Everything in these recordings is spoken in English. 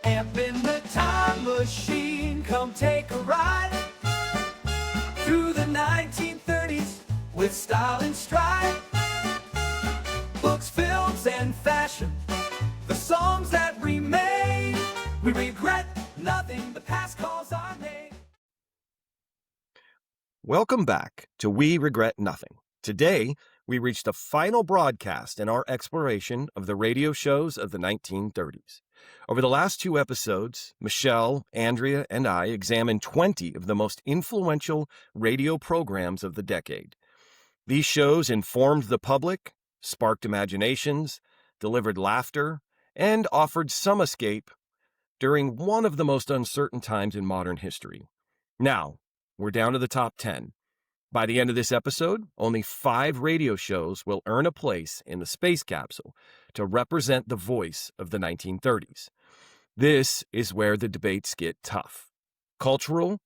Amp in the time machine, come take a ride through the 1930s with style and stride. Books, films, and fashion, the songs that remain. We regret nothing, the past calls our name. Welcome back to We Regret Nothing. Today, we reached the final broadcast in our exploration of the radio shows of the 1930s. Over the last 2 episodes, Michelle, Andrea, and I examined 20 of the most influential radio programs of the decade. These shows informed the public, sparked imaginations, delivered laughter, and offered some escape during one of the most uncertain times in modern history. Now, we're down to the top 10. By the end of this episode, only 5 radio shows will earn a place in the space capsule to represent the voice of the 1930s. This is where the debates get tough. Cultural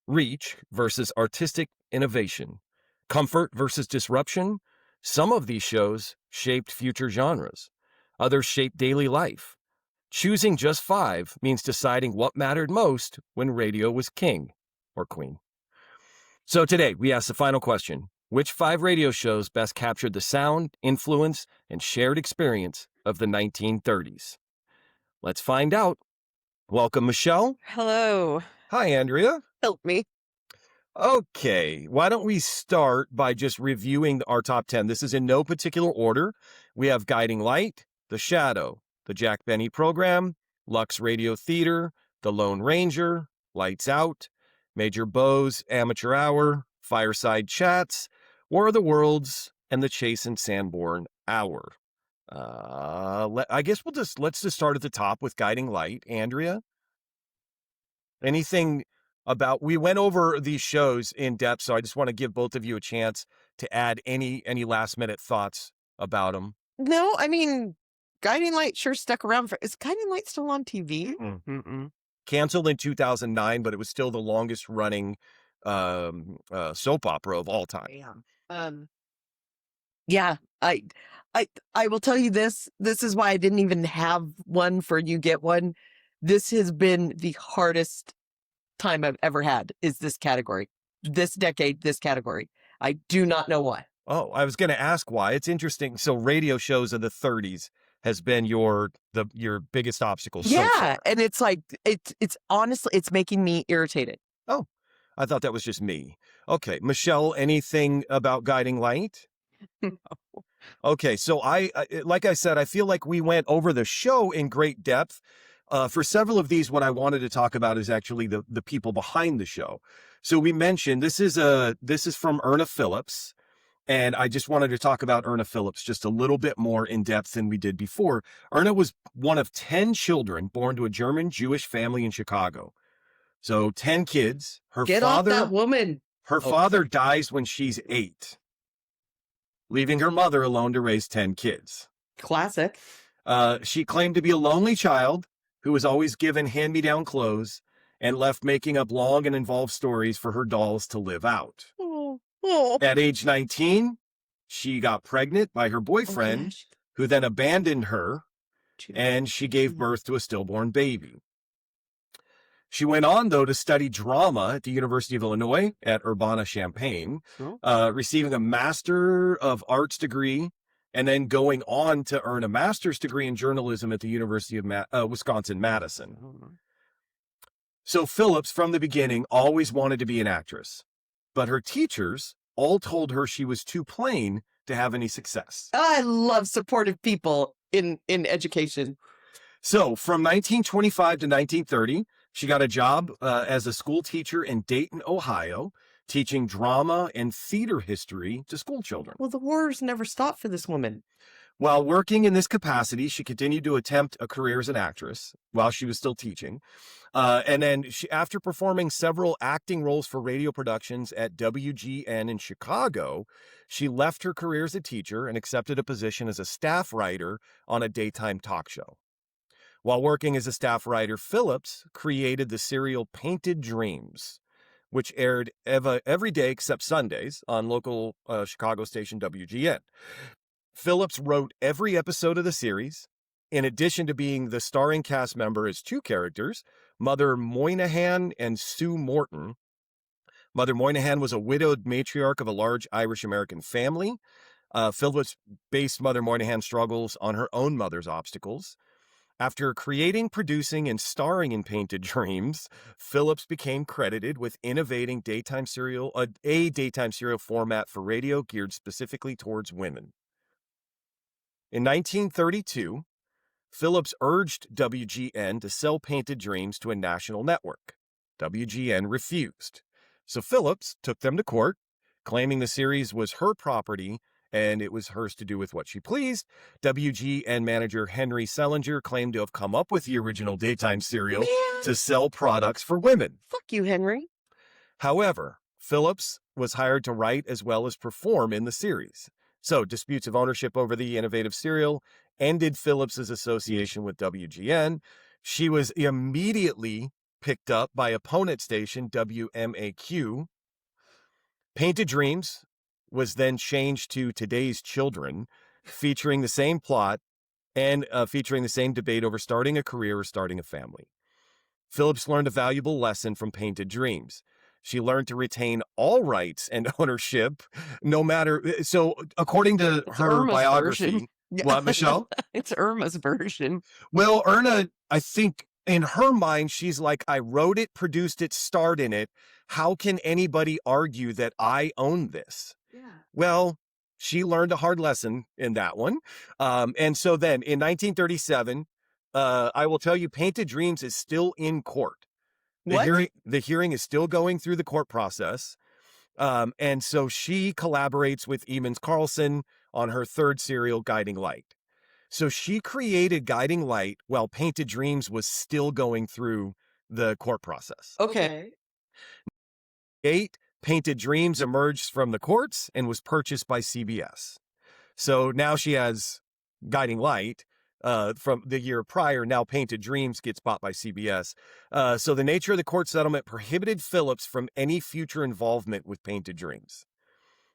reach versus artistic innovation. Comfort versus disruption. Some of these shows shaped future genres. Others shaped daily life. Choosing just 5 means deciding what mattered most when radio was king or queen. So today, we ask the final question. Which 5 radio shows best captured the sound, influence, and shared experience of the 1930s? Let's find out. Welcome, Michelle. Hello. Hi, Andrea. Help me. Okay, why don't we start by just reviewing our top 10. This is in no particular order. We have Guiding Light, The Shadow, The Jack Benny Program, Lux Radio Theater, The Lone Ranger, Lights Out, Major Beau's Amateur Hour, Fireside Chats, War of the Worlds, and the Chase and Sanborn Hour. I guess let's just start at the top with Guiding Light. Andrea, anything about, we went over these shows in depth, so I just want to give both of you a chance to add any last minute thoughts about them. No, I mean, Guiding Light sure stuck around for. Is Guiding Light still on TV? Canceled in 2009, but it was still the longest running soap opera of all time. Yeah, I will tell you this. This is why I didn't even have one for You Get One. This has been the hardest time I've ever had, is this category. This decade, this category. I do not know why. Oh, I was going to ask why. It's interesting. So radio shows of the 30s has been your biggest obstacle so far. And it's like, it's honestly, it's making me irritated. Oh, I thought that was just me. Okay, Michelle, anything about Guiding Light? No. Okay, so I like I said, I feel like we went over the show in great depth. For several of these, what I wanted to talk about is actually the people behind the show. So we mentioned this is from Erna Phillips. And I just wanted to talk about Erna Phillips just a little bit more in depth than we did before. Erna was one of 10 children born to a German Jewish family in Chicago. So 10 kids. Get off that woman. Her father dies when she's 8, leaving her mother alone to raise 10 kids. Classic. She claimed to be a lonely child who was always given hand-me-down clothes and left making up long and involved stories for her dolls to live out. At age 19, she got pregnant by her boyfriend, who then abandoned her, and she gave birth to a stillborn baby. She went on, though, to study drama at the University of Illinois at Urbana-Champaign, receiving a Master of Arts degree, and then going on to earn a master's degree in journalism at the University of Wisconsin-Madison. So Phillips, from the beginning, always wanted to be an actress. But her teachers all told her she was too plain to have any success. I love supportive people in education. So from 1925 to 1930, she got a job as a school teacher in Dayton, Ohio, teaching drama and theater history to school children. Well, the wars never stopped for this woman. While working in this capacity, she continued to attempt a career as an actress while she was still teaching. And then after performing several acting roles for radio productions at WGN in Chicago, she left her career as a teacher and accepted a position as a staff writer on a daytime talk show. While working as a staff writer, Phillips created the serial Painted Dreams, which aired every day except Sundays on local Chicago station WGN. Phillips wrote every episode of the series, in addition to being the starring cast member as two characters, Mother Moynihan and Sue Morton. Mother Moynihan was a widowed matriarch of a large Irish-American family. Phillips based Mother Moynihan's struggles on her own mother's obstacles. After creating, producing, and starring in Painted Dreams, Phillips became credited with innovating a daytime serial format for radio geared specifically towards women. In 1932, Phillips urged WGN to sell Painted Dreams to a national network. WGN refused. So Phillips took them to court, claiming the series was her property and it was hers to do with what she pleased. WGN manager Henry Selinger claimed to have come up with the original daytime serial to sell products for women. Fuck you, Henry. However, Phillips was hired to write as well as perform in the series. So disputes of ownership over the innovative serial ended Phillips's association with WGN. She was immediately picked up by opponent station WMAQ. Painted Dreams was then changed to Today's Children, featuring the same plot and featuring the same debate over starting a career or starting a family. Phillips learned a valuable lesson from Painted Dreams. She learned to retain all rights and ownership, no matter. So, according to her Irma's biography, version. Yeah. What, Michelle? It's Irma's version. Well, Erna, I think in her mind, she's like, I wrote it, produced it, starred in it. How can anybody argue that I own this? Yeah. Well, she learned a hard lesson in that one. And so then in 1937, I will tell you, Painted Dreams is still in court. The hearing is still going through the court process. And so she collaborates with Emmons Carlson on her third serial, Guiding Light. So she created Guiding Light while Painted Dreams was still going through the court process. Okay. 8, Painted Dreams emerged from the courts and was purchased by CBS. So now she has Guiding Light from the year prior. Now Painted Dreams gets bought by CBS. So the nature of the court settlement prohibited Phillips from any future involvement with Painted Dreams.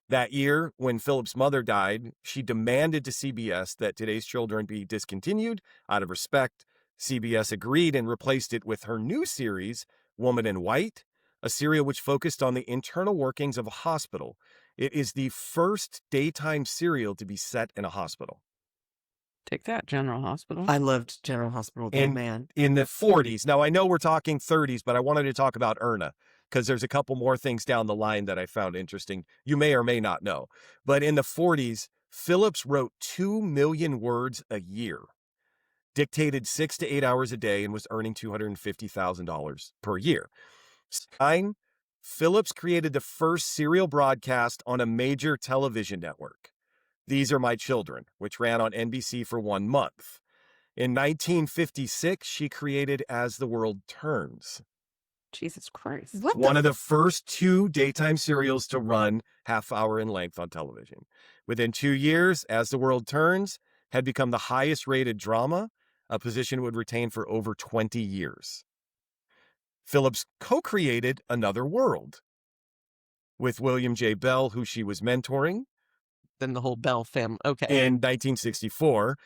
That year, when Phillips' mother died, she demanded to CBS that Today's Children be discontinued out of respect. CBS agreed and replaced it with her new series, Woman in White, a serial which focused on the internal workings of a hospital. It is the first daytime serial to be set in a hospital. Take that, General Hospital. I loved General Hospital, man. In the 40s. Now, I know we're talking 30s, but I wanted to talk about Erna because there's a couple more things down the line that I found interesting. You may or may not know. But in the 40s, Phillips wrote 2 million words a year, dictated 6 to 8 hours a day, and was earning $250,000 per year. Phillips created the first serial broadcast on a major television network, These Are My Children, which ran on NBC for 1 month. In 1956, she created As the World Turns. Jesus Christ. One of the first 2 daytime serials to run half-hour in length on television. Within 2 years, As the World Turns had become the highest-rated drama, a position it would retain for over 20 years. Phillips co-created Another World with William J. Bell, who she was mentoring. Then the whole Bell family. Okay. In 1964,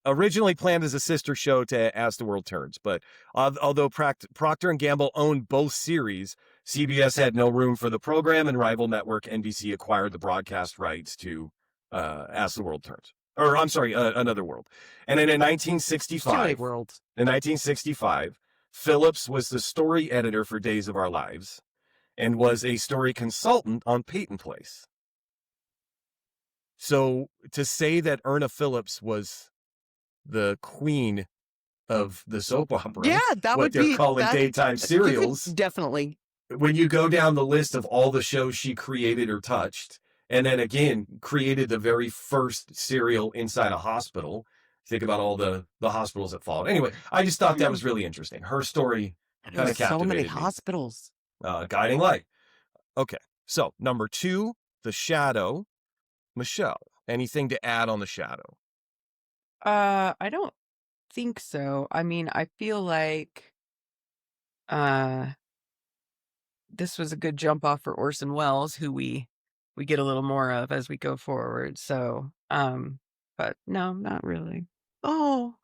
originally planned as a sister show to As the World Turns, but although Procter & Gamble owned both series, CBS had no room for the program, and rival network NBC acquired the broadcast rights to As the World Turns. Or, I'm sorry, Another World. And then in 1965, Phillips was the story editor for Days of Our Lives and was a story consultant on Peyton Place. So to say that Erna Phillips was the queen of the soap opera, Yeah, that what would they're be calling that- daytime serials, Definitely. when you go down the list of all the shows she created or touched, and then again created the very first serial inside a hospital. Think about all the hospitals that followed. Anyway, I just thought that was really interesting. Her story kind of captivated So many me. hospitals. Guiding Light. Okay, so number 2, The Shadow. Michelle, anything to add on The Shadow? I don't think so. I mean, I feel like this was a good jump off for Orson Welles, who we get a little more of as we go forward. So, but no, not really. Oh,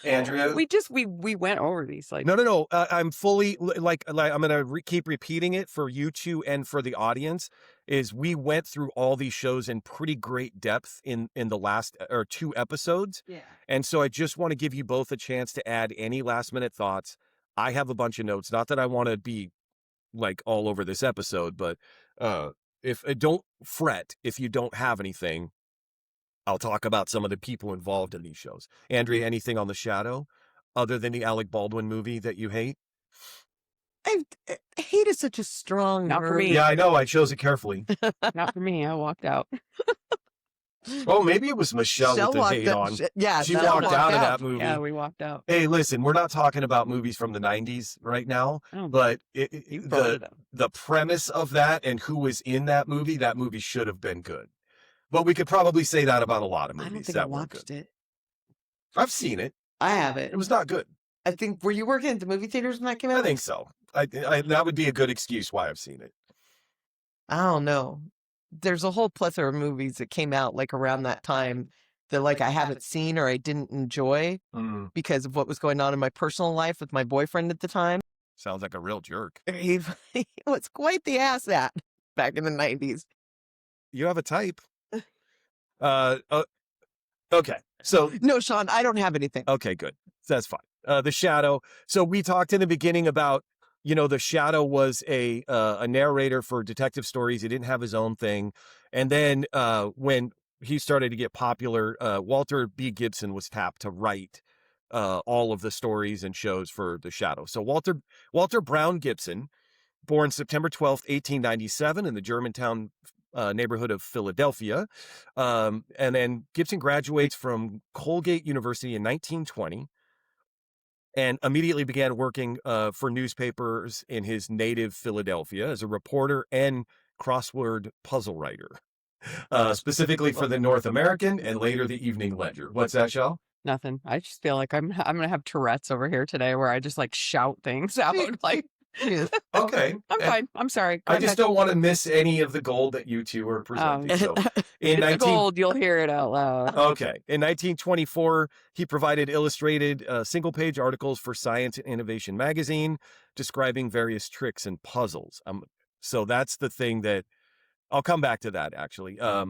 Andrea? We went over these like No. I'm fully like I'm gonna keep repeating it for you two and for the audience. Is we went through all these shows in pretty great depth in the last or 2 episodes. Yeah. And so I just want to give you both a chance to add any last minute thoughts. I have a bunch of notes. Not that I want to be like all over this episode, but if don't fret if you don't have anything. I'll talk about some of the people involved in these shows. Andrea, anything on The Shadow other than the Alec Baldwin movie that you hate? Hate is such a strong Not for word. me. Yeah, I know. I chose it carefully. not for me. I walked out. Oh, maybe it was Michelle with the walked hate on. Yeah, She Michelle walked out of that movie. Yeah, we walked out. Hey, listen, we're not talking about movies from the 90s right now, Oh, but you brought it up. the premise of that and who was in that movie should have been good. But we could probably say that about a lot of I movies don't think that I weren't watched good. it. I've seen it. I haven't. It was not good. I think, were you working at the movie theaters when that came out? I think so. I that would be a good excuse why I've seen it. I don't know. There's a whole plethora of movies that came out like around that time that like I haven't seen or I didn't enjoy because of what was going on in my personal life with my boyfriend at the time. Sounds like a real jerk. He was quite the ass at back in the 90s. You have a type. Okay. So No, Sean, I don't have anything. okay, good. That's fine. The Shadow. So we talked in the beginning about, The Shadow was a narrator for detective stories. He didn't have his own thing. And then when he started to get popular, Walter B. Gibson was tapped to write all of the stories and shows for The Shadow. So Walter Brown Gibson, born September 12th, 1897 in the Germantown neighborhood of Philadelphia. And then Gibson graduates from Colgate University in 1920 and immediately began working for newspapers in his native Philadelphia as a reporter and crossword puzzle writer, specifically for the North American and later the Evening Ledger. What's that, Shell? Nothing. I just feel like I'm gonna have Tourette's over here today, where I just like shout things out. Like, Okay. I'm fine. I'm sorry. I just don't want to miss any of the gold that you two are presenting. So in It's gold. You'll hear it out loud. Okay. In 1924, he provided illustrated single-page articles for Science and Innovation magazine describing various tricks and puzzles. So that's the thing that I'll come back to that, actually. A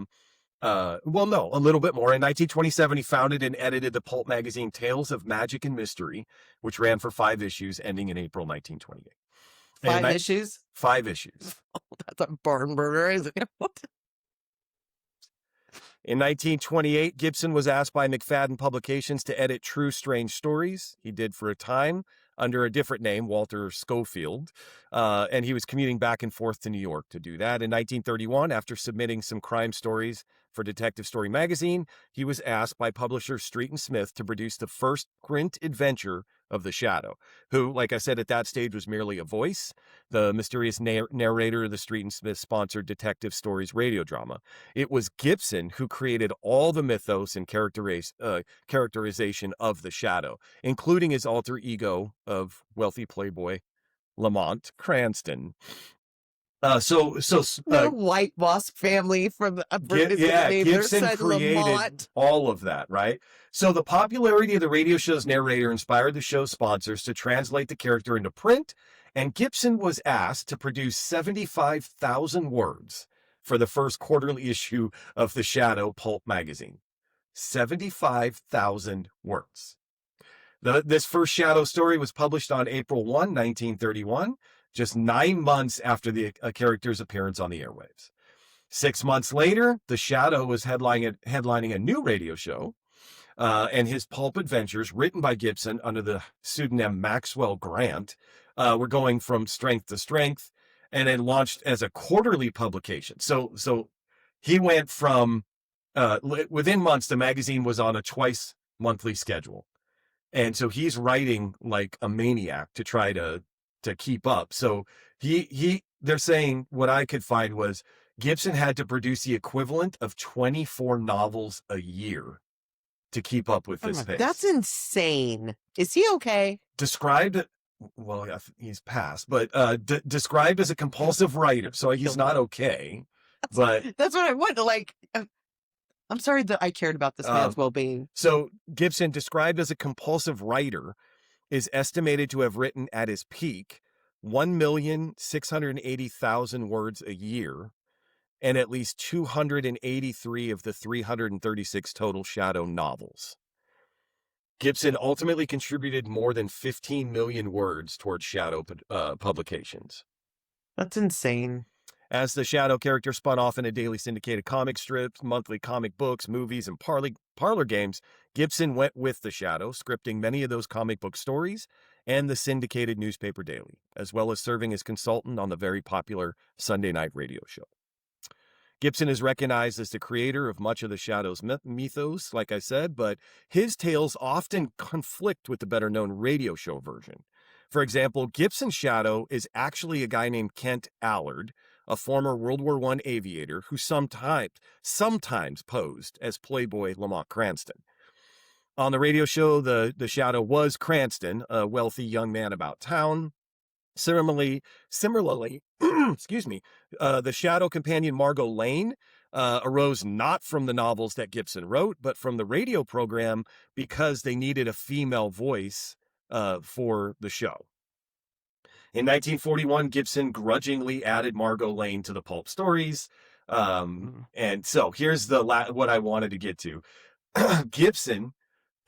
little bit more. In 1927, he founded and edited the pulp magazine Tales of Magic and Mystery, which ran for 5 issues, ending in April 1928. 5 issues? 5 issues. Oh, that's a barn burner, isn't it? In 1928, Gibson was asked by McFadden Publications to edit True Strange Stories. He did for a time under a different name, Walter Schofield, and he was commuting back and forth to New York to do that. In 1931, after submitting some crime stories for Detective Story magazine, he was asked by publisher Street and Smith to produce the first print adventure of the Shadow, who, like I said, at that stage was merely a voice, the mysterious narrator of the Street and Smith sponsored Detective Stories radio drama. It was Gibson who created all the mythos and characterization of the Shadow, including his alter ego of wealthy playboy Lamont Cranston. The White Boss family from the Gibson created all of that, right? So the popularity of the radio show's narrator inspired the show's sponsors to translate the character into print, and Gibson was asked to produce 75,000 words for the first quarterly issue of the Shadow pulp magazine. 75,000 words. This first Shadow story was published on April 1, 1931, just 9 months after the character's appearance on the airwaves. 6 months later, the Shadow was headlining a new radio show, and his pulp adventures, written by Gibson under the pseudonym Maxwell Grant, were going from strength to strength, and then launched as a quarterly publication. So he went from within months, the magazine was on a twice monthly schedule, and so he's writing like a maniac to try to keep up. So they're saying what I could find was Gibson had to produce the equivalent of 24 novels a year to keep up with this pace. That's insane. Is he okay? Described, well, he's passed, but described as a compulsive writer. So he's not okay, but That's what I want. Like, I'm sorry that I cared about this man's well-being. So Gibson, described as a compulsive writer, is estimated to have written at his peak 1,680,000 words a year, and at least 283 of the 336 total Shadow novels. Gibson ultimately contributed more than 15 million words towards Shadow publications. That's insane. As the Shadow character spun off into daily syndicated comic strips, monthly comic books, movies, and parlor games, Gibson went with the Shadow, scripting many of those comic book stories and the syndicated newspaper daily, as well as serving as consultant on the very popular Sunday night radio show. Gibson is recognized as the creator of much of the Shadow's mythos, like I said, but his tales often conflict with the better-known radio show version. For example, Gibson's Shadow is actually a guy named Kent Allard, a former World War I aviator who sometimes posed as Playboy Lamont Cranston. On the radio show, the Shadow was Cranston, a wealthy young man about town. Similarly, excuse me, the Shadow companion Margot Lane arose not from the novels that Gibson wrote, but from the radio program because they needed a female voice for the show. In 1941, Gibson grudgingly added Margot Lane to the pulp stories. And so here's what I wanted to get to. Gibson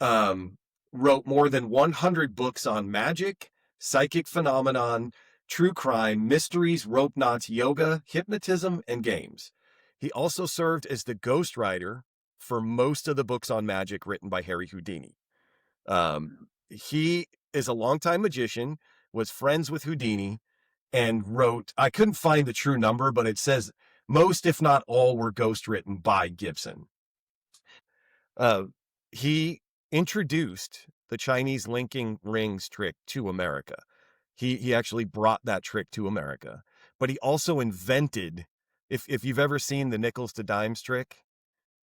wrote more than 100 books on magic, psychic phenomenon, true crime, mysteries, rope knots, yoga, hypnotism, and games. He also served as the ghostwriter for most of the books on magic written by Harry Houdini. He is a longtime magician, was friends with Houdini, and wrote, I couldn't find the true number, but it says most, if not all, were ghost written by Gibson. He introduced the Chinese linking rings trick to America. He actually brought that trick to America, but he also invented, if you've ever seen the nickels to dimes trick,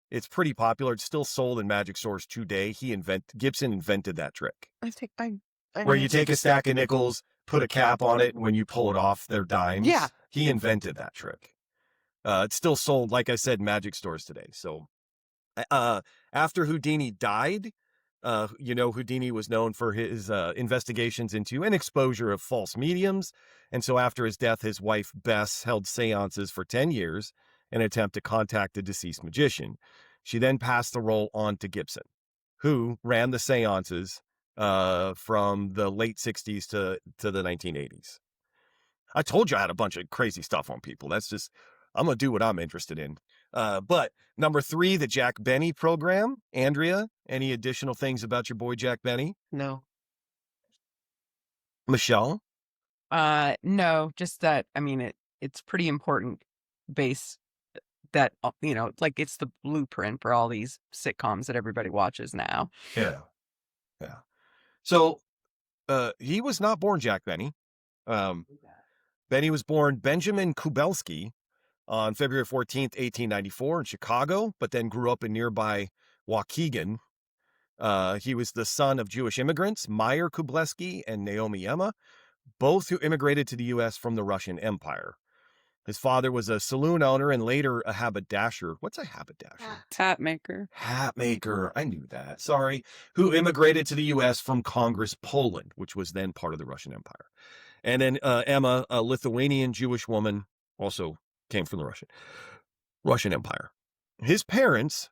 it's pretty popular. It's still sold in magic stores today. Gibson invented that trick. Where you take a stack of nickels, put a cap on it, and when you pull it off, they're dimes. Yeah. He invented that trick. It's still sold, like I said, in magic stores today. So after Houdini died, Houdini was known for his investigations into and exposure of false mediums. And so after his death, his wife, Bess, held seances for 10 years in an attempt to contact the deceased magician. She then passed the role on to Gibson, who ran the seances from the late 60s to the 1980s. I told you I had a bunch of crazy stuff on people. I'm going to do what I'm interested in. But number 3, the Jack Benny program. Andrea, any additional things about your boy Jack Benny? No. Michelle? No, just that, it's pretty important base that, it's the blueprint for all these sitcoms that everybody watches now. Yeah. So, he was not born Jack Benny. Benny was born Benjamin Kubelski on February 14th, 1894 in Chicago, but then grew up in nearby Waukegan. He was the son of Jewish immigrants, Meyer Kubleski and Naomi Emma, both who immigrated to the U.S. from the Russian Empire. His father was a saloon owner and later a haberdasher. What's a haberdasher? Hat maker. Hat maker. I knew that. Sorry. Who immigrated to the U.S. from Congress, Poland, which was then part of the Russian Empire. And then Emma, a Lithuanian Jewish woman, also came from the Russian Empire. His parents,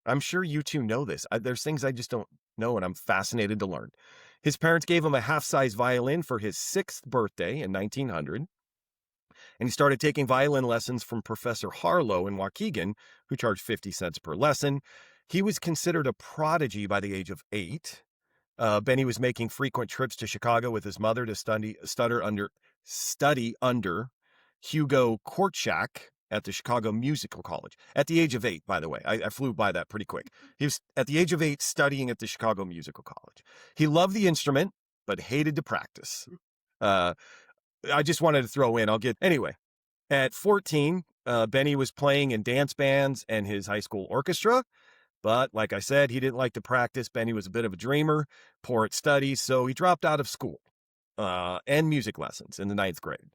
I'm sure you two know this. There's things I just don't know, and I'm fascinated to learn. His parents gave him a half-size violin for his 6th birthday in 1900. And he started taking violin lessons from Professor Harlow in Waukegan, who charged 50 cents per lesson. He was considered a prodigy by the age of 8. Benny was making frequent trips to Chicago with his mother to study under Hugo Kortchak at the Chicago Musical College. At the age of 8, by the way. I flew by that pretty quick. He was, at the age of 8, studying at the Chicago Musical College. He loved the instrument, but hated to practice. I just wanted to throw in, anyway. At 14, Benny was playing in dance bands and his high school orchestra. But like I said, he didn't like to practice. Benny was a bit of a dreamer, poor at studies, so he dropped out of school and music lessons in the 9th grade.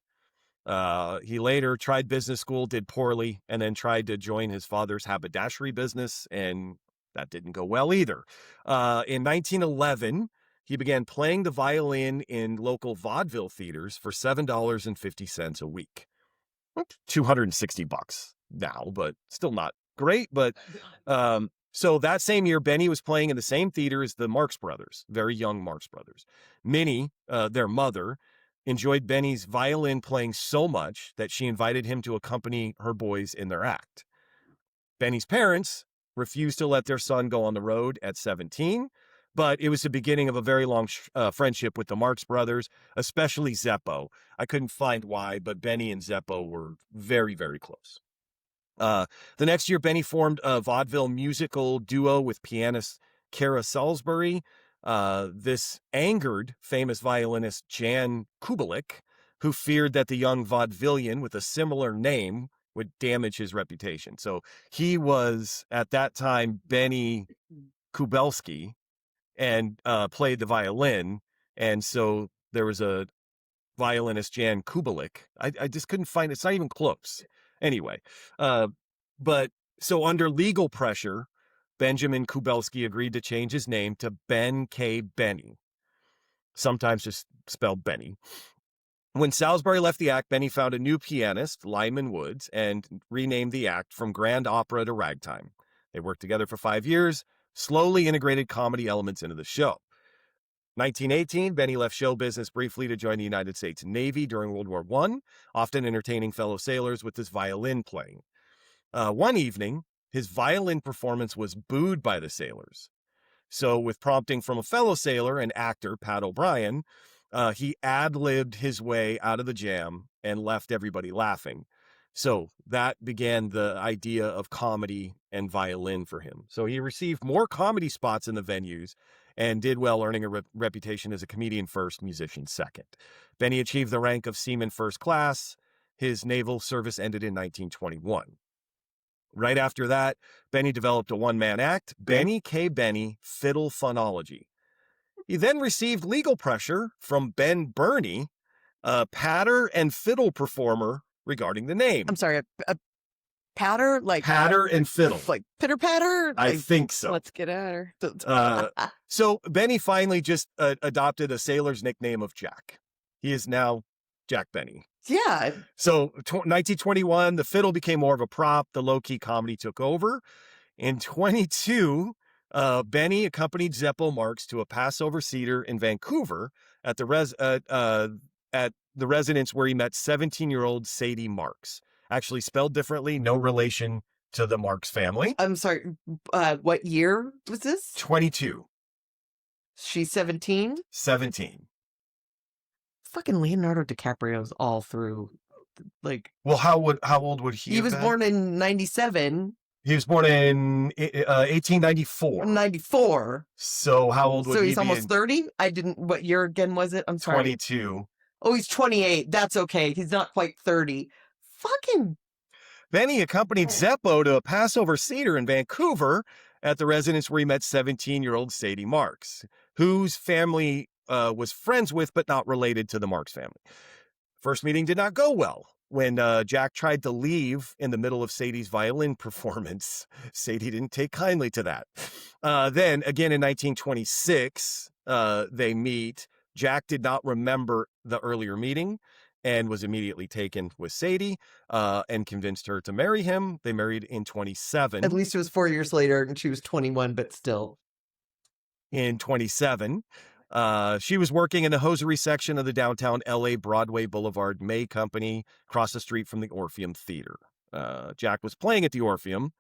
He later tried business school, did poorly, and then tried to join his father's haberdashery business, and that didn't go well either. In 1911, he began playing the violin in local vaudeville theaters for $7.50 a week. $260 now, but still not great. But so that same year, Benny was playing in the same theater as the Marx Brothers, very young Marx Brothers. Minnie, their mother, enjoyed Benny's violin playing so much that she invited him to accompany her boys in their act. Benny's parents refused to let their son go on the road at 17, but it was the beginning of a very long friendship with the Marx Brothers, especially Zeppo. I couldn't find why, but Benny and Zeppo were very, very close. The next year, Benny formed a vaudeville musical duo with pianist Kara Salisbury. This angered famous violinist Jan Kubelik, who feared that the young vaudevillian with a similar name would damage his reputation. So he was, at that time, Benny Kubelski, and played the violin. And so there was a violinist, Jan Kubelik. I just couldn't find it. It's not even close. Anyway, but so under legal pressure, Benjamin Kubelski agreed to change his name to Ben K. Benny, sometimes just spelled Benny. When Salisbury left the act, Benny found a new pianist, Lyman Woods, and renamed the act from Grand Opera to Ragtime. They worked together for 5 years, slowly integrated comedy elements into the show. 1918, Benny left show business briefly to join the United States Navy during World War I, often entertaining fellow sailors with his violin playing. One evening, his violin performance was booed by the sailors. So, with prompting from a fellow sailor and actor, Pat O'Brien, he ad-libbed his way out of the jam and left everybody laughing. So that began the idea of comedy and violin for him. So he received more comedy spots in the venues and did well, earning a reputation as a comedian first, musician second. Benny achieved the rank of seaman first class. His naval service ended in 1921. Right after that, Benny developed a one-man act, Benny K. Benny Fiddle Phonology. He then received legal pressure from Ben Burney, a patter and fiddle performer, regarding the name. I'm sorry, a patter? Like Patter and fiddle. Like pitter patter? I think so. Let's get at her. So Benny finally just adopted a sailor's nickname of Jack. He is now Jack Benny. Yeah. So 1921, the fiddle became more of a prop. The low-key comedy took over. In 22, Benny accompanied Zeppo Marx to a Passover Cedar in Vancouver at the residence where he met 17-year-old Sadie Marx. Actually spelled differently, no relation to the Marx family. I'm sorry, what year was this? 22. She's 17? 17. Fucking Leonardo DiCaprio's all through, like... Well, how old would he He was born in 97. He was born in 1894. 94. So how old would he be? So he's almost 30? What year again was it? I'm sorry. 22. Oh, he's 28. That's okay. He's not quite 30. Fucking... Benny accompanied Zeppo to a Passover Cedar in Vancouver at the residence where he met 17-year-old Sadie Marx, whose family was friends with but not related to the Marx family. First meeting did not go well. When Jack tried to leave in the middle of Sadie's violin performance, Sadie didn't take kindly to that. Then, again in 1926, they meet. Jack did not remember the earlier meeting and was immediately taken with Sadie and convinced her to marry him. They married in 27. At least it was 4 years later and she was 21, but still. In 27. She was working in the hosiery section of the downtown LA Broadway Boulevard May Company, across the street from the Orpheum Theater. Jack was playing at the Orpheum.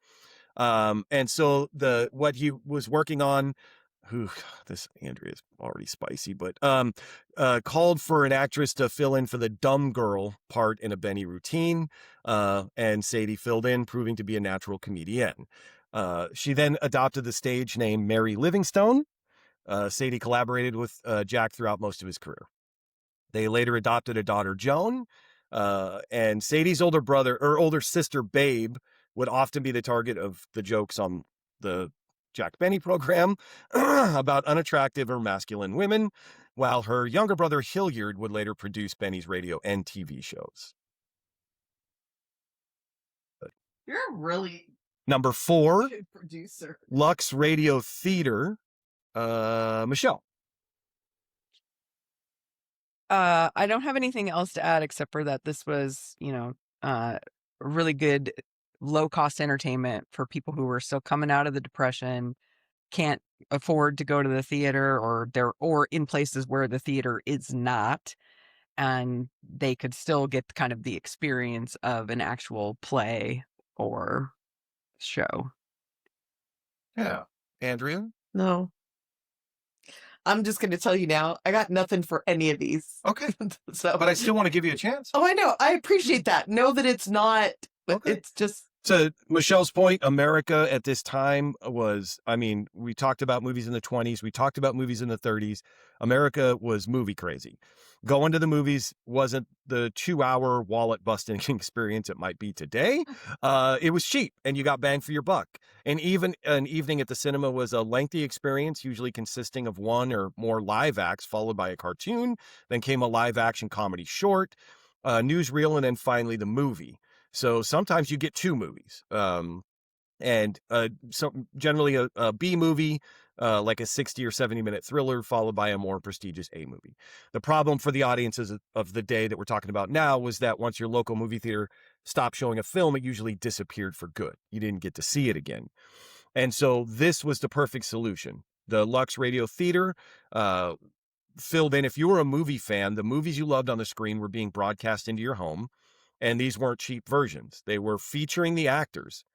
And so what he was working on, this Andrea is already spicy, but called for an actress to fill in for the dumb girl part in a Benny routine. And Sadie filled in, proving to be a natural comedian. She then adopted the stage name Mary Livingstone. Sadie collaborated with Jack throughout most of his career. They later adopted a daughter, Joan, and Sadie's older sister, Babe, would often be the target of the jokes on the Jack Benny program about unattractive or masculine women, while her younger brother, Hilliard, would later produce Benny's radio and TV shows. You're a really Number 4, good producer. Lux Radio Theater. Michelle. I don't have anything else to add except for that this was, really good low-cost entertainment for people who were still coming out of the Depression, can't afford to go to the theater, or in places where the theater is not, and they could still get kind of the experience of an actual play or show. Yeah. Andrea? No. I'm just going to tell you now, I got nothing for any of these. Okay. So, But I still want to give you a chance. Oh, I know. I appreciate that. Know that it's not, Okay. it's just. To Michelle's point, America at this time was, we talked about movies in the 20s. We talked about movies in the 30s. America was movie crazy. Going to the movies wasn't the 2-hour wallet busting experience it might be today. It was cheap and you got bang for your buck. And even an evening at the cinema was a lengthy experience, usually consisting of one or more live acts followed by a cartoon. Then came a live action comedy short, newsreel, and then finally the movie. So sometimes you get 2 movies, and generally a B movie, like a 60 or 70-minute thriller, followed by a more prestigious A movie. The problem for the audiences of the day that we're talking about now was that once your local movie theater stopped showing a film, it usually disappeared for good. You didn't get to see it again. And so this was the perfect solution. The Lux Radio Theater filled in. If you were a movie fan, the movies you loved on the screen were being broadcast into your home. And these weren't cheap versions. They were featuring the actors,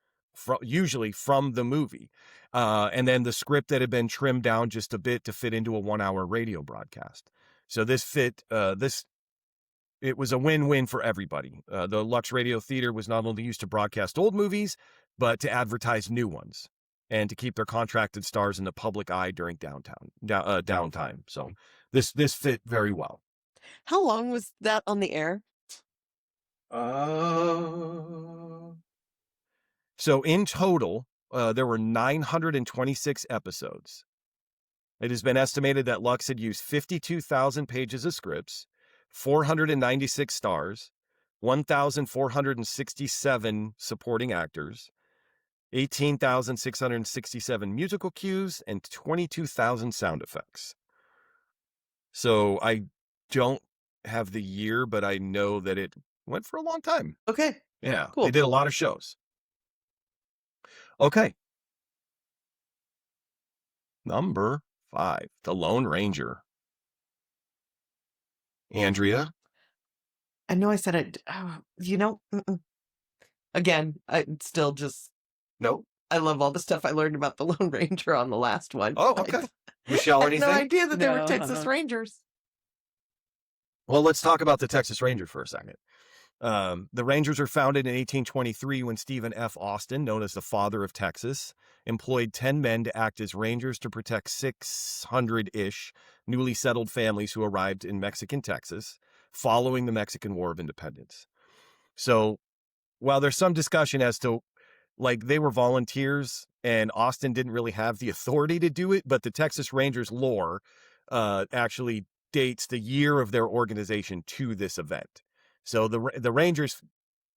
usually from the movie. And then the script that had been trimmed down just a bit to fit into a 1-hour radio broadcast. So this fit, it was a win-win for everybody. The Lux Radio Theater was not only used to broadcast old movies, but to advertise new ones and to keep their contracted stars in the public eye during downtime. So this fit very well. How long was that on the air? So in total, there were 926 episodes. It has been estimated that Lux had used 52,000 pages of scripts, 496 stars, 1,467 supporting actors, 18,667 musical cues, and 22,000 sound effects. So I don't have the year, but I know that it went for a long time. Okay. Yeah. Cool. They did a lot of shows. Okay. Number 5, The Lone Ranger. Andrea? I know I said it. Again, I still just. No. I love all the stuff I learned about the Lone Ranger on the last one. Oh, okay. Michelle, I had anything? no idea that they were No, Texas Rangers. Well, let's talk about the Texas Ranger for a second. The Rangers were founded in 1823 when Stephen F. Austin, known as the Father of Texas, employed 10 men to act as Rangers to protect 600-ish newly settled families who arrived in Mexican Texas following the Mexican War of Independence. So while there's some discussion as to, they were volunteers and Austin didn't really have the authority to do it, but the Texas Rangers lore actually dates the year of their organization to this event. So the Rangers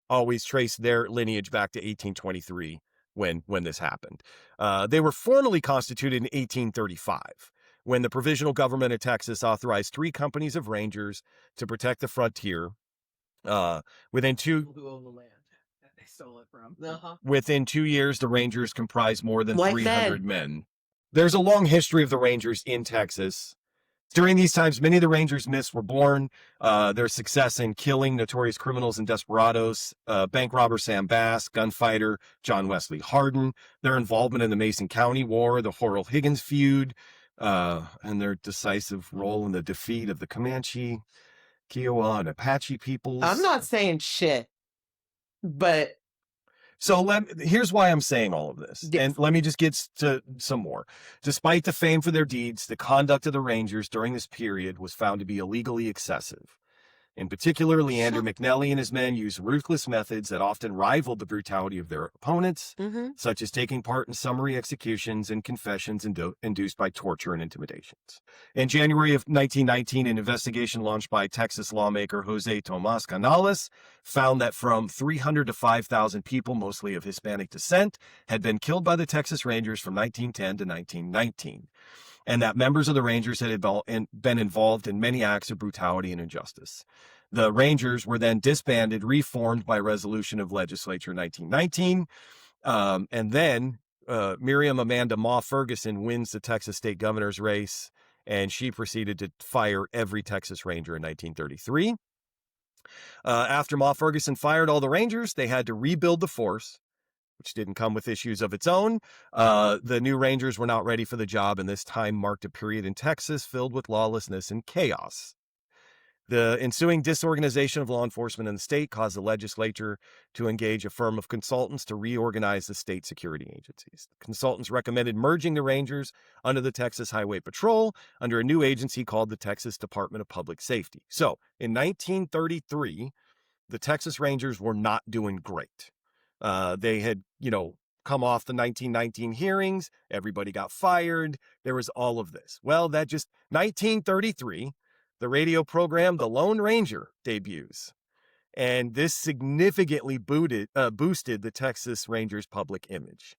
always trace their lineage back to 1823 when this happened. They were formally constituted in 1835 when the provisional government of Texas authorized 3 companies of Rangers to protect the frontier. Within 2 Who own the land that they stole it from. Within 2 years, the Rangers comprised more than White 300 men. There's a long history of the Rangers in Texas. During these times, many of the Rangers' myths were born. Their success in killing notorious criminals and desperados, bank robber Sam Bass, gunfighter John Wesley Hardin, their involvement in the Mason County War, the Horrell-Higgins feud, and their decisive role in the defeat of the Comanche, Kiowa, and Apache peoples. I'm not saying shit, but So here's why I'm saying all of this. Yes. And let me just get to some more. Despite the fame for their deeds, the conduct of the Rangers during this period was found to be illegally excessive. In particular, Leander McNelly and his men used ruthless methods that often rivaled the brutality of their opponents, such as taking part in summary executions and confessions induced by torture and intimidations. In January of 1919, an investigation launched by Texas lawmaker Jose Tomas Canales found that from 300 to 5,000 people, mostly of Hispanic descent, had been killed by the Texas Rangers from 1910 to 1919, and that members of the Rangers had been involved in many acts of brutality and injustice. The Rangers were then disbanded, reformed by resolution of legislature in 1919, and then Miriam Amanda Ma Ferguson wins the Texas state governor's race, and she proceeded to fire every Texas Ranger in 1933. After Ma Ferguson fired all the Rangers, they had to rebuild the force, which didn't come with issues of its own. The new Rangers were not ready for the job, and this time marked a period in Texas filled with lawlessness and chaos. The ensuing disorganization of law enforcement in the state caused the legislature to engage a firm of consultants to reorganize the state security agencies. The consultants recommended merging the Rangers under the Texas Highway Patrol under a new agency called the Texas Department of Public Safety. So, in 1933, the Texas Rangers were not doing great. They had, come off the 1919 hearings. Everybody got fired. There was all of this. Well, 1933, the radio program The Lone Ranger debuts. And this significantly boosted the Texas Rangers' public image.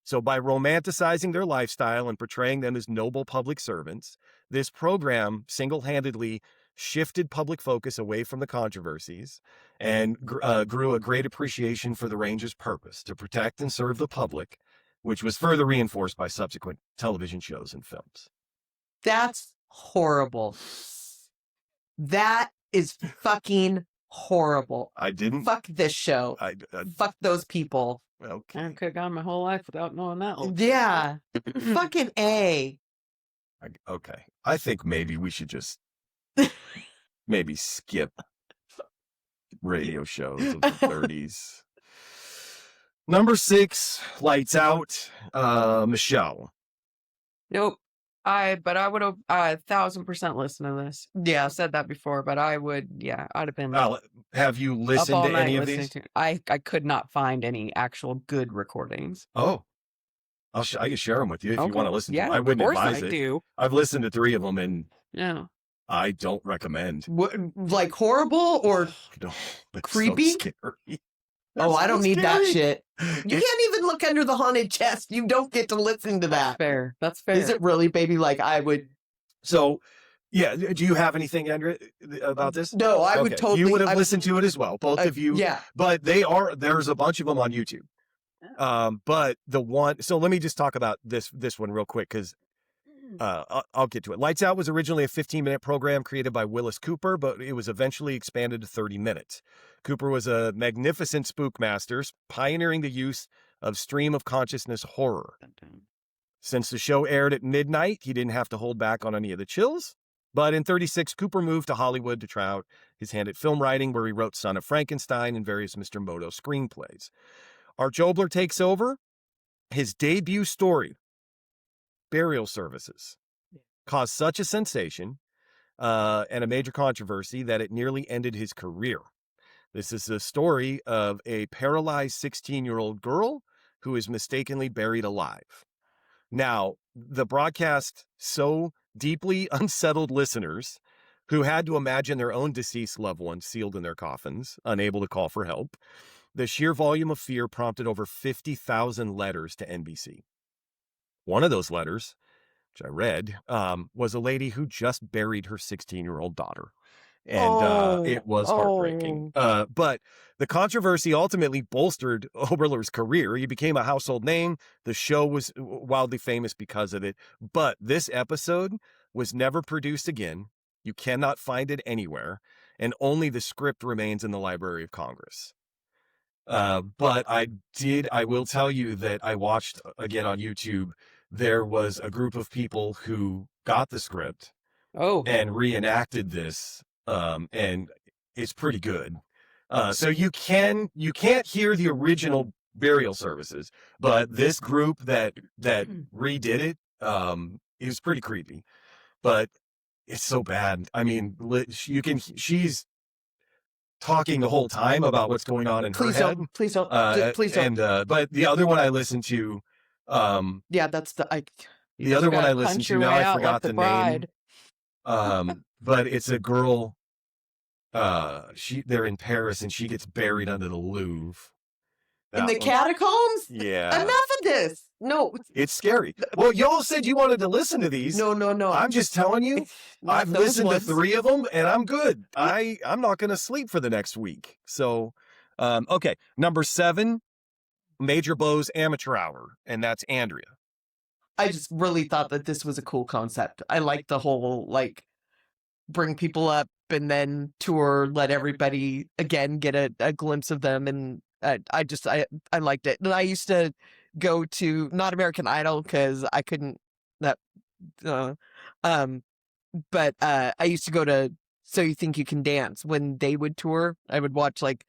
So by romanticizing their lifestyle and portraying them as noble public servants, this program single-handedly shifted public focus away from the controversies and grew a great appreciation for the Rangers' purpose to protect and serve the public, which was further reinforced by subsequent television shows and films. That's horrible. That is fucking horrible. Fuck this show. Fuck those people. Okay. I could have gone my whole life without knowing that. Yeah. Fucking A. Okay. I think maybe we should just maybe skip radio shows of the 30s. Number 6, Lights Out. Michelle. Nope. But I would have 1,000% listened to this. Yeah. I've said that before, but I'd have been Have you up listened all to night any of listening these? to. I could not find any actual good recordings. Oh, I can share them with you if you Okay. want to listen to Yeah, them. I wouldn't of course advise I it. do. I've listened to 3 of them, and Yeah. I don't recommend. What, like horrible or No, it's creepy? So scary. Oh, I don't need that scary. shit. You can't even look under the haunted chest. You don't get to listen to that. Fair. That's fair. Is it really, baby? Like I would. So, yeah. Do you have anything, Edgar, about this? No, I would Okay, totally. You would have listened to it as well, both of you. Yeah. But there's a bunch of them on YouTube. But the one, so let me just talk about this one real quick, because I'll get to it. Lights Out was originally a 15-minute program created by Willis Cooper, but it was eventually expanded to 30 minutes. Cooper was a magnificent spookmaster, pioneering the use of stream of consciousness horror. Since the show aired at midnight, he didn't have to hold back on any of the chills. But in 1936, Cooper moved to Hollywood to try out his hand at film writing, where he wrote Son of Frankenstein and various Mr. Moto screenplays. Arch Oboler takes over. His debut story, Burial Services, caused such a sensation and a major controversy that it nearly ended his career. This is the story of a paralyzed 16-year-old girl who is mistakenly buried alive. Now, the broadcast so deeply unsettled listeners who had to imagine their own deceased loved ones sealed in their coffins, unable to call for help. The sheer volume of fear prompted over 50,000 letters to NBC. One of those letters, which I read, was a lady who just buried her 16-year-old daughter. And it was heartbreaking. But the controversy ultimately bolstered Oberler's career. He became a household name. The show was wildly famous because of it. But this episode was never produced again. You cannot find it anywhere. And only the script remains in the Library of Congress. But I will tell you that I watched, again on YouTube, there was a group of people who got the script and reenacted this. And it's pretty good. So you can't hear the original Burial Services, but this group that redid it, is pretty creepy, but it's so bad. I mean, she's talking the whole time about what's going on in her head. Please don't. Please don't. But the other one I listened to, yeah, that's the the other one I listened to, now I forgot the name. But it's a girl, they're in Paris and she gets buried under the Louvre. In the catacombs? Yeah. Enough of this. No. It's scary. Well, y'all said you wanted to listen to these. No. I'm just telling you, I've listened to 3 of them and I'm good. I'm not going to sleep for the next week. So, okay. Number 7, Major Beau's Amateur Hour. And that's Andrea. I just really thought that this was a cool concept. I like the whole, like, bring people up and then tour, let everybody, again, get a glimpse of them. And I liked it. And I used to go to, not American Idol, because I couldn't, but I used to go to So You Think You Can Dance when they would tour. I would watch, like,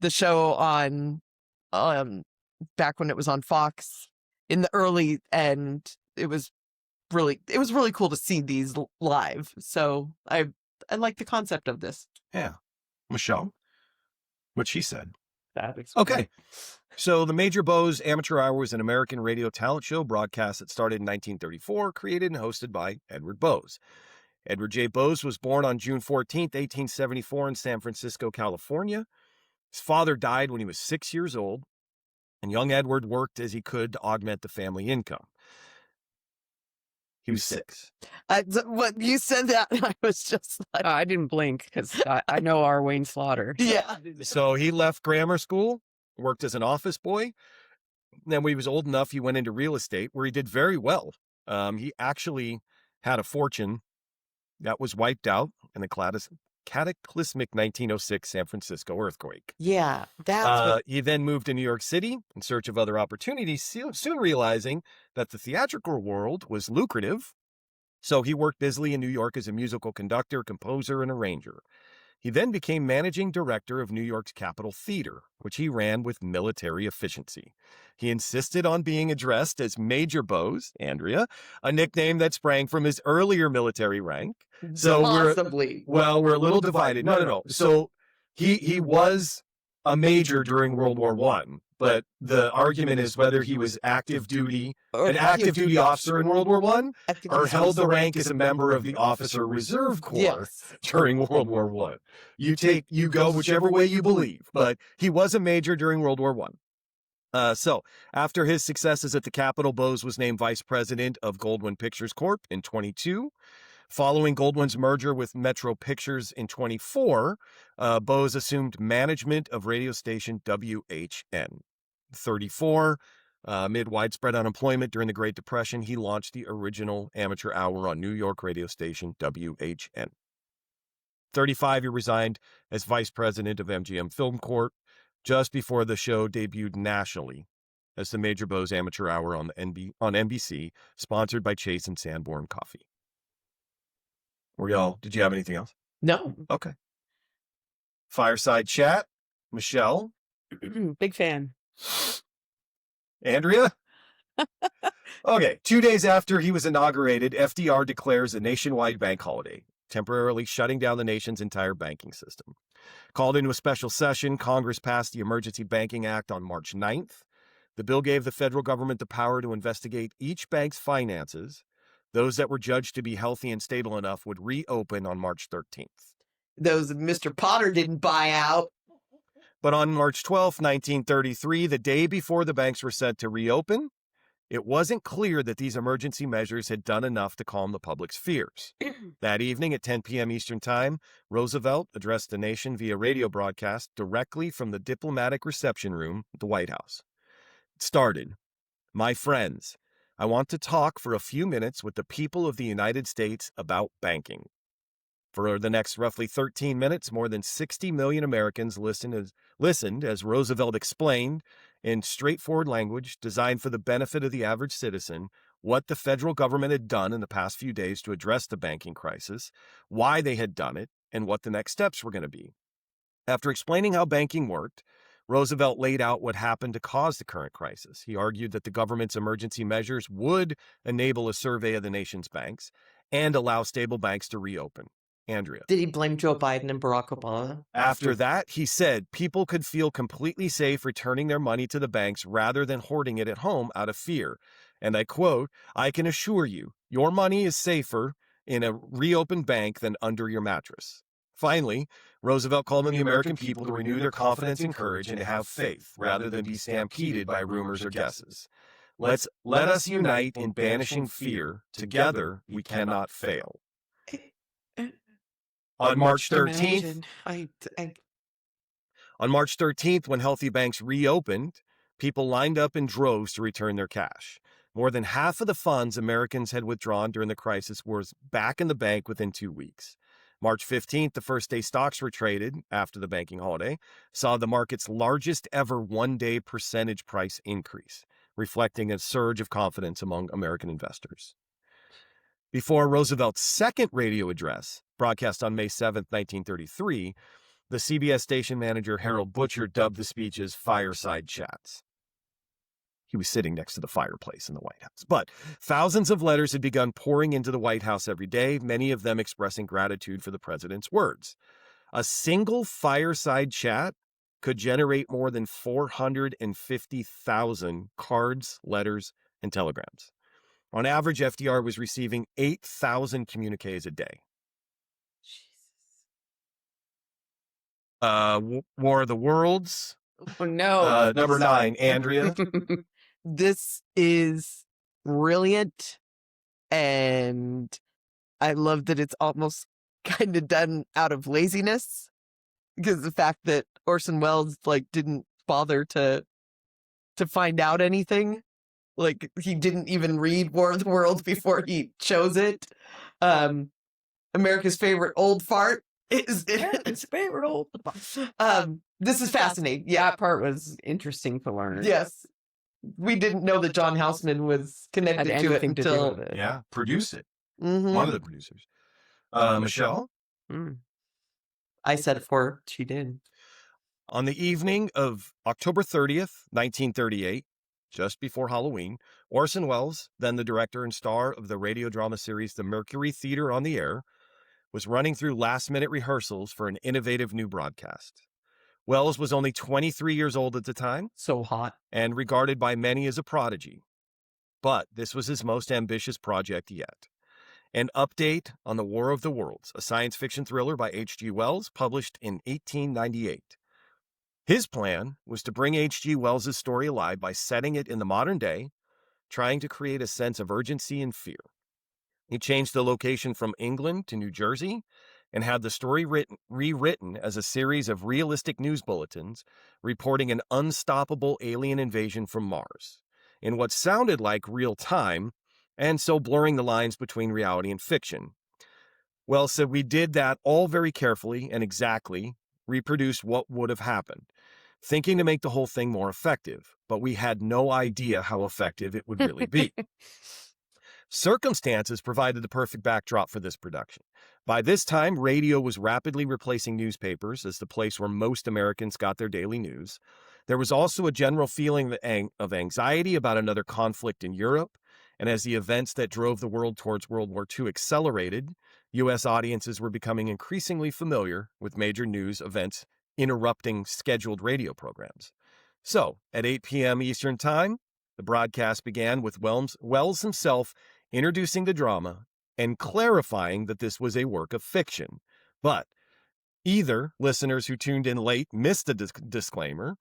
the show on, back when it was on Fox in the early, and it was really cool to see these live. So I like the concept of this. Yeah. Michelle, what she said. That okay. So the Major Beau's Amateur Hour was an American radio talent show broadcast that started in 1934, created and hosted by Edward Bose. Edward J. Bose was born on June 14th, 1874 in San Francisco, California. His father died when he was 6 years old, and young Edward worked as he could to augment the family income. He was 6. When you said that, I was just like... I didn't blink because I know our Wayne Slaughter. Yeah. So he left grammar school, worked as an office boy. Then when he was old enough, he went into real estate, where he did very well. He actually had a fortune that was wiped out in the cataclysmic 1906 San Francisco earthquake. Yeah. That's he then moved to New York City in search of other opportunities, soon realizing that the theatrical world was lucrative. So he worked busily in New York as a musical conductor, composer, and arranger. He then became managing director of New York's Capitol Theater, which he ran with military efficiency. He insisted on being addressed as Major Bose, Andrea, a nickname that sprang from his earlier military rank. So possibly. we're a little divided. No. So he was a major during World War I, but the argument is whether he was an active duty officer in World War I, or held the rank as a member of the Officer Reserve Corps during World War I. You go whichever way you believe, but he was a major during World War I. So after his successes at the Capitol, Bose was named vice president of Goldwyn Pictures Corp. in 22. Following Goldwyn's merger with Metro Pictures in 24, Bose assumed management of radio station WHN. 34, amid widespread unemployment during the Great Depression, he launched the original amateur hour on New York radio station WHN. 35, he resigned as vice president of MGM Film Corp. just before the show debuted nationally as the Major Bose Amateur Hour on NBC, sponsored by Chase and Sanborn Coffee. Did you have anything else? No. Okay. Fireside chat. Michelle. Big fan. Andrea. Okay. 2 days after he was inaugurated, FDR declares a nationwide bank holiday, temporarily shutting down the nation's entire banking system. Called into a special session, Congress passed the Emergency Banking Act on March 9th. The bill gave the federal government the power to investigate each bank's finances. Those that were judged to be healthy and stable enough would reopen on March 13th. Those Mr. Potter didn't buy out. But on March 12th, 1933, the day before the banks were set to reopen, it wasn't clear that these emergency measures had done enough to calm the public's fears. That evening at 10 p.m. Eastern Time, Roosevelt addressed the nation via radio broadcast directly from the diplomatic reception room at the White House. It started, "My friends, I want to talk for a few minutes with the people of the United States about banking." For the next roughly 13 minutes, more than 60 million Americans listened as Roosevelt explained in straightforward language designed for the benefit of the average citizen what the federal government had done in the past few days to address the banking crisis, why they had done it, and what the next steps were going to be. After explaining how banking worked, Roosevelt laid out what happened to cause the current crisis. He argued that the government's emergency measures would enable a survey of the nation's banks and allow stable banks to reopen. Andrea. Did he blame Joe Biden and Barack Obama? After that, he said people could feel completely safe returning their money to the banks rather than hoarding it at home out of fear. And I quote, "I can assure you, your money is safer in a reopened bank than under your mattress." Finally, Roosevelt called on the American people to renew their confidence and courage and to have faith rather than be stampeded by rumors or guesses. Let us unite in banishing fear. Together, we cannot fail. On March 13th, On March 13th, when healthy banks reopened, people lined up in droves to return their cash. More than half of the funds Americans had withdrawn during the crisis was back in the bank within 2 weeks. March 15th, the first day stocks were traded after the banking holiday, saw the market's largest ever one-day percentage price increase, reflecting a surge of confidence among American investors. Before Roosevelt's second radio address, broadcast on May 7th, 1933, the CBS station manager Harold Butcher dubbed the speeches fireside chats. He was sitting next to the fireplace in the White House. But thousands of letters had begun pouring into the White House every day, many of them expressing gratitude for the president's words. A single fireside chat could generate more than 450,000 cards, letters, and telegrams. On average, FDR was receiving 8,000 communiques a day. War of the Worlds. Oh, no. Number 9, Andrea. This is brilliant, and I love that it's almost kind of done out of laziness, because the fact that Orson Welles didn't bother to find out anything, he didn't even read War of the Worlds before he chose it. America's favorite old fart is America's favorite old this is fascinating. Yeah, That part was interesting to learn. yes. We didn't know that John Houseman was connected Had to it anything to do until. with it. Yeah, produced it. Mhm. One of the producers. Michelle? I said it for her. She did. On the evening of October 30th, 1938, just before Halloween, Orson Welles, then the director and star of the radio drama series The Mercury Theater on the Air, was running through last-minute rehearsals for an innovative new broadcast. Welles was only 23 years old at the time So hot. and regarded by many as a prodigy. But this was his most ambitious project yet. An update on the War of the Worlds, a science fiction thriller by H.G. Wells, published in 1898. His plan was to bring H.G. Wells' story alive by setting it in the modern day, trying to create a sense of urgency and fear. He changed the location from England to New Jersey and had the story rewritten as a series of realistic news bulletins reporting an unstoppable alien invasion from Mars in what sounded like real time, and so blurring the lines between reality and fiction. Wells said, "We did that all very carefully and exactly reproduced what would have happened, thinking to make the whole thing more effective, but we had no idea how effective it would really be." Circumstances provided the perfect backdrop for this production. By this time, radio was rapidly replacing newspapers as the place where most Americans got their daily news. There was also a general feeling of anxiety about another conflict in Europe, and as the events that drove the world towards World War II accelerated, U.S. audiences were becoming increasingly familiar with major news events interrupting scheduled radio programs. So, at 8 p.m. Eastern Time, the broadcast began with Welles himself introducing the drama and clarifying that this was a work of fiction. But either listeners who tuned in late missed the disclaimer,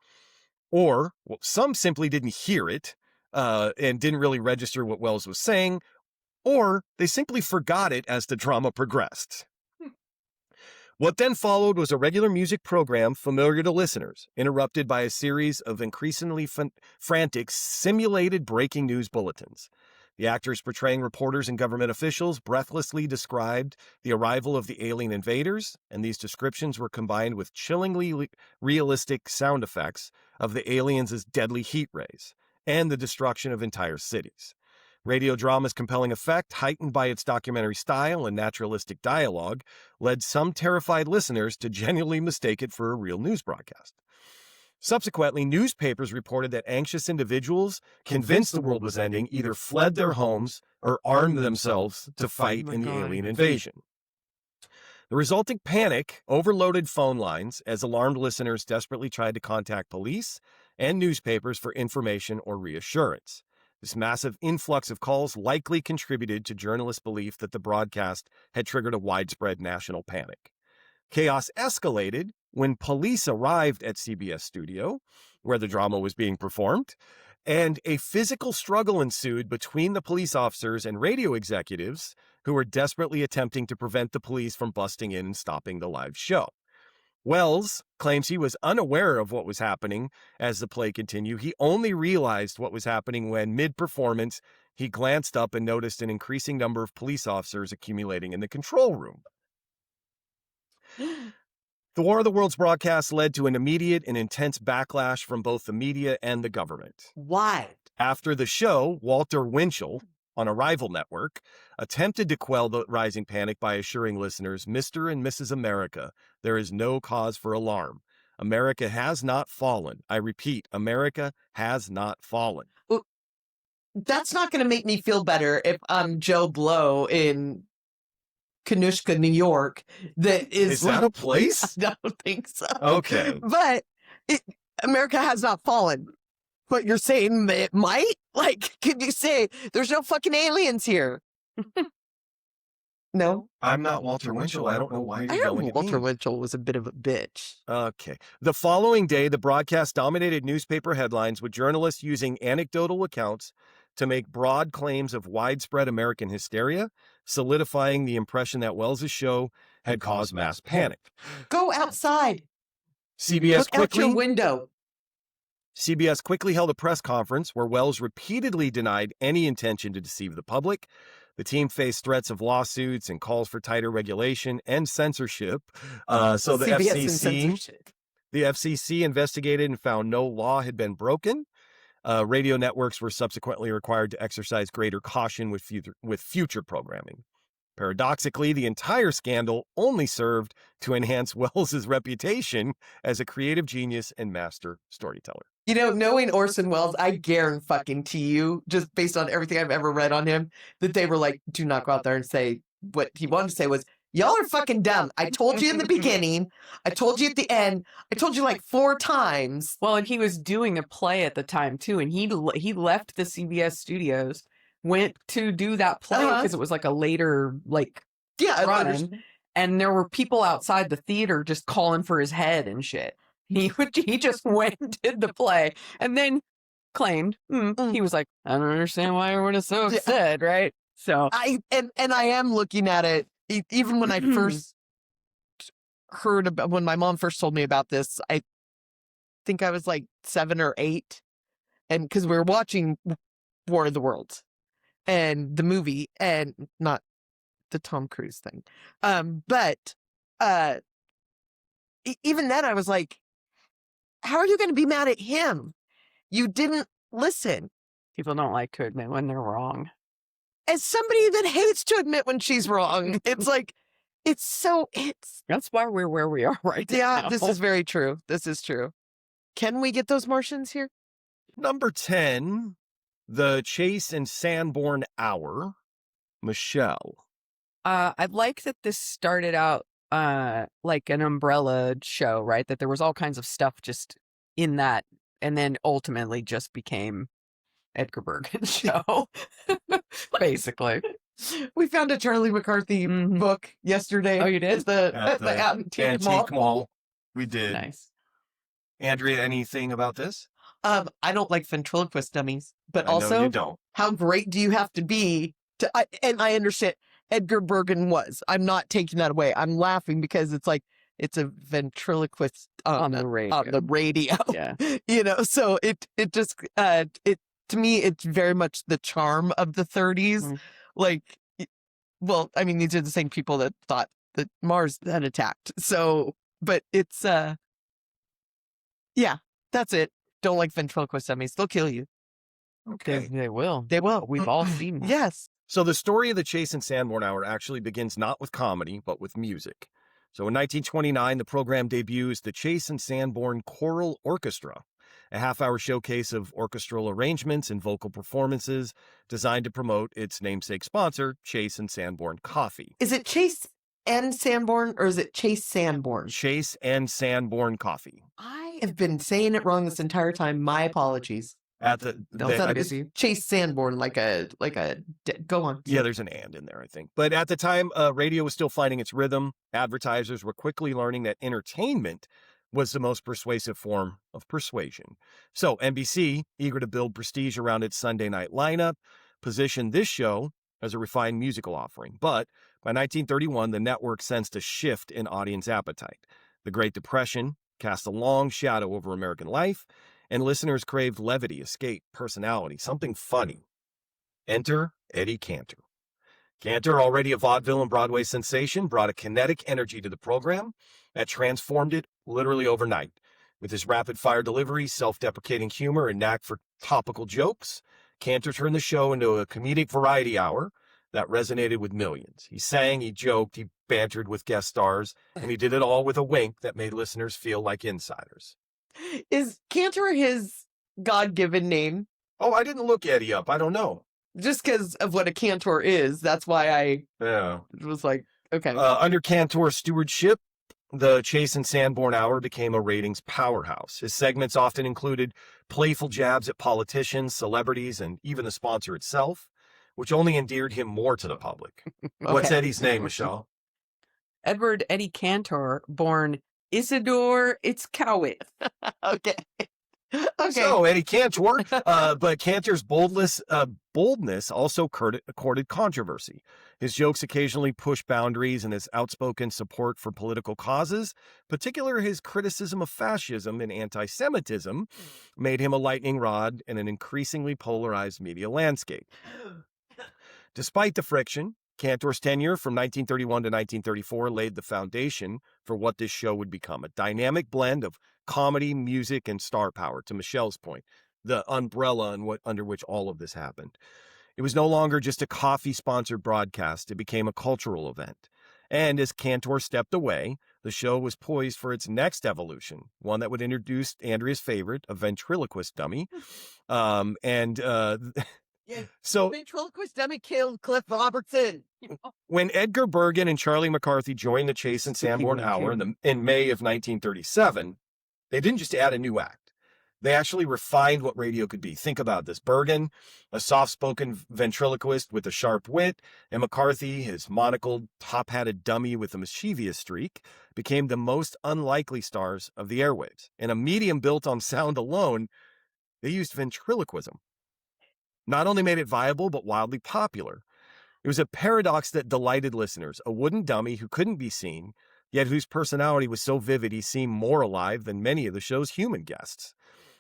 or some simply didn't hear it and didn't really register what Welles was saying, or they simply forgot it as the drama progressed. What then followed was a regular music program familiar to listeners, interrupted by a series of increasingly frantic, simulated breaking news bulletins. The actors portraying reporters and government officials breathlessly described the arrival of the alien invaders, and these descriptions were combined with chillingly realistic sound effects of the aliens' deadly heat rays and the destruction of entire cities. Radio drama's compelling effect, heightened by its documentary style and naturalistic dialogue, led some terrified listeners to genuinely mistake it for a real news broadcast. Subsequently, newspapers reported that anxious individuals, convinced the world was ending, either fled their homes or armed themselves to fight in the alien invasion. The resulting panic overloaded phone lines as alarmed listeners desperately tried to contact police and newspapers for information or reassurance. This massive influx of calls likely contributed to journalists' belief that the broadcast had triggered a widespread national panic. Chaos escalated when police arrived at CBS studio, where the drama was being performed, and a physical struggle ensued between the police officers and radio executives who were desperately attempting to prevent the police from busting in and stopping the live show. Welles claims he was unaware of what was happening as the play continued. He only realized what was happening when, mid-performance, he glanced up and noticed an increasing number of police officers accumulating in the control room. The War of the Worlds broadcast led to an immediate and intense backlash from both the media and the government. Why? After the show, Walter Winchell, on a rival network, attempted to quell the rising panic by assuring listeners, Mr. and Mrs. America, there is no cause for alarm. America has not fallen. I repeat, America has not fallen. Well, that's not going to make me feel better if I'm Joe Blow in Kanushka, New York. Is that a place? I don't think so. Okay. But America has not fallen. But you're saying it might? Like, could you say there's no fucking aliens here? No? I'm not Walter Winchell. I don't know why I you're heard going at Walter me. Winchell was a bit of a bitch. Okay. The following day, the broadcast dominated newspaper headlines with journalists using anecdotal accounts to make broad claims of widespread American hysteria, solidifying the impression that Welles' show had caused mass panic. Go outside. CBS Look out your window. CBS quickly held a press conference where Welles repeatedly denied any intention to deceive the public. The team faced threats of lawsuits and calls for tighter regulation and censorship. So the CBS and FCC, censorship. the FCC investigated and found no law had been broken. Radio networks were subsequently required to exercise greater caution with future programming. Paradoxically, the entire scandal only served to enhance Welles' reputation as a creative genius and master storyteller. You know, knowing Orson Welles, I guarantee you, just based on everything I've ever read on him, that they were like, do not go out there and say what he wanted to say was, y'all are fucking dumb. I told you in the beginning. I told you at the end. I told you like 4 times. Well, and he was doing a play at the time too, and he left the CBS studios, went to do that play because it was like a later run, and there were people outside the theater just calling for his head and shit. He just went and did the play, and then claimed he was like, I don't understand why everyone is so upset, right? So I am looking at it. Even when I first heard about, when my mom first told me about this, I think I was like 7 or 8, and because we were watching War of the Worlds and the movie, and not the Tom Cruise thing, but even then I was like, how are you going to be mad at him? You didn't listen. people don't like to admit when they're wrong. As somebody that hates to admit when she's wrong, it's like, That's why we're where we are right now. yeah, this is very true. This is true. Can we get those Martians here? Number 10, the Chase and Sanborn Hour. Michelle. I like that this started out like an umbrella show, right? That there was all kinds of stuff just in that, and then ultimately just became Edgar Bergen's show, basically. We found a Charlie McCarthy book yesterday. Oh, you did? At the Antique Mall. We did. Nice. Andrea, anything about this? I don't like ventriloquist dummies, but I know also, you don't. how great do you have to be to? And I understand Edgar Bergen was. I'm not taking that away. I'm laughing because it's like it's a ventriloquist On the radio. On the radio. Yeah. You know, so it just to me it's very much the charm of the 30s. Mm. Like, well, I mean, these are the same people that thought that Mars had attacked. So, but it's yeah, that's it. Don't like ventriloquist dummies. They'll kill you. Okay. They will. They will. We've all seen that. Yes. So the story of the Chase and Sanborn Hour actually begins not with comedy, but with music. So in 1929, the program debuts the Chase and Sanborn Choral Orchestra, a half-hour showcase of orchestral arrangements and vocal performances designed to promote its namesake sponsor, Chase and Sanborn Coffee. Is it Chase and Sanborn, or is it Chase Sanborn? Chase and Sanborn Coffee. I have been saying it wrong this entire time. My apologies. At the, Chase Sanborn, go on. Yeah, there's an and in there, I think. But at the time, radio was still finding its rhythm. Advertisers were quickly learning that entertainment was the most persuasive form of persuasion. So NBC, eager to build prestige around its Sunday night lineup, positioned this show as a refined musical offering. But by 1931, the network sensed a shift in audience appetite. The Great Depression cast a long shadow over American life, and listeners craved levity, escape, personality, something funny. Enter Eddie Cantor. Cantor, already a vaudeville and Broadway sensation, brought a kinetic energy to the program that transformed it literally overnight. With his rapid-fire delivery, self-deprecating humor, and knack for topical jokes, Cantor turned the show into a comedic variety hour that resonated with millions. He sang, he joked, he bantered with guest stars, and he did it all with a wink that made listeners feel like insiders. Is Cantor his God-given name? Oh, I didn't look Eddie up. I don't know. Just because of what a cantor is, that's why I was like, okay. Under Cantor's stewardship, the Chase and Sanborn Hour became a ratings powerhouse. His segments often included playful jabs at politicians, celebrities, and even the sponsor itself, which only endeared him more to the public. Okay. What's Eddie's name, Michelle? Edward Eddie Cantor, born Isidore Itzkowitz. Okay. So, Eddie Cantor, but Cantor's boldness also courted controversy. His jokes occasionally pushed boundaries, and his outspoken support for political causes, particularly his criticism of fascism and anti-Semitism, made him a lightning rod in an increasingly polarized media landscape. Despite the friction, Cantor's tenure from 1931 to 1934 laid the foundation for what this show would become, a dynamic blend of comedy, music, and star power, to Michelle's point, the umbrella under which all of this happened. It was no longer just a coffee-sponsored broadcast. It became a cultural event. And as Cantor stepped away, the show was poised for its next evolution, one that would introduce Andrea's favorite, a ventriloquist dummy. So ventriloquist dummy killed Cliff Robertson. When Edgar, Bergen, and Charlie McCarthy joined the Chase and Sanborn Hour in May of 1937, they didn't just add a new act. They actually refined what radio could be. Think about this. Bergen, a soft-spoken ventriloquist with a sharp wit, and McCarthy, his monocled, top-hatted dummy with a mischievous streak, became the most unlikely stars of the airwaves. In a medium built on sound alone, they used ventriloquism. Not only made it viable, but wildly popular. It was a paradox that delighted listeners, a wooden dummy who couldn't be seen, yet whose personality was so vivid he seemed more alive than many of the show's human guests.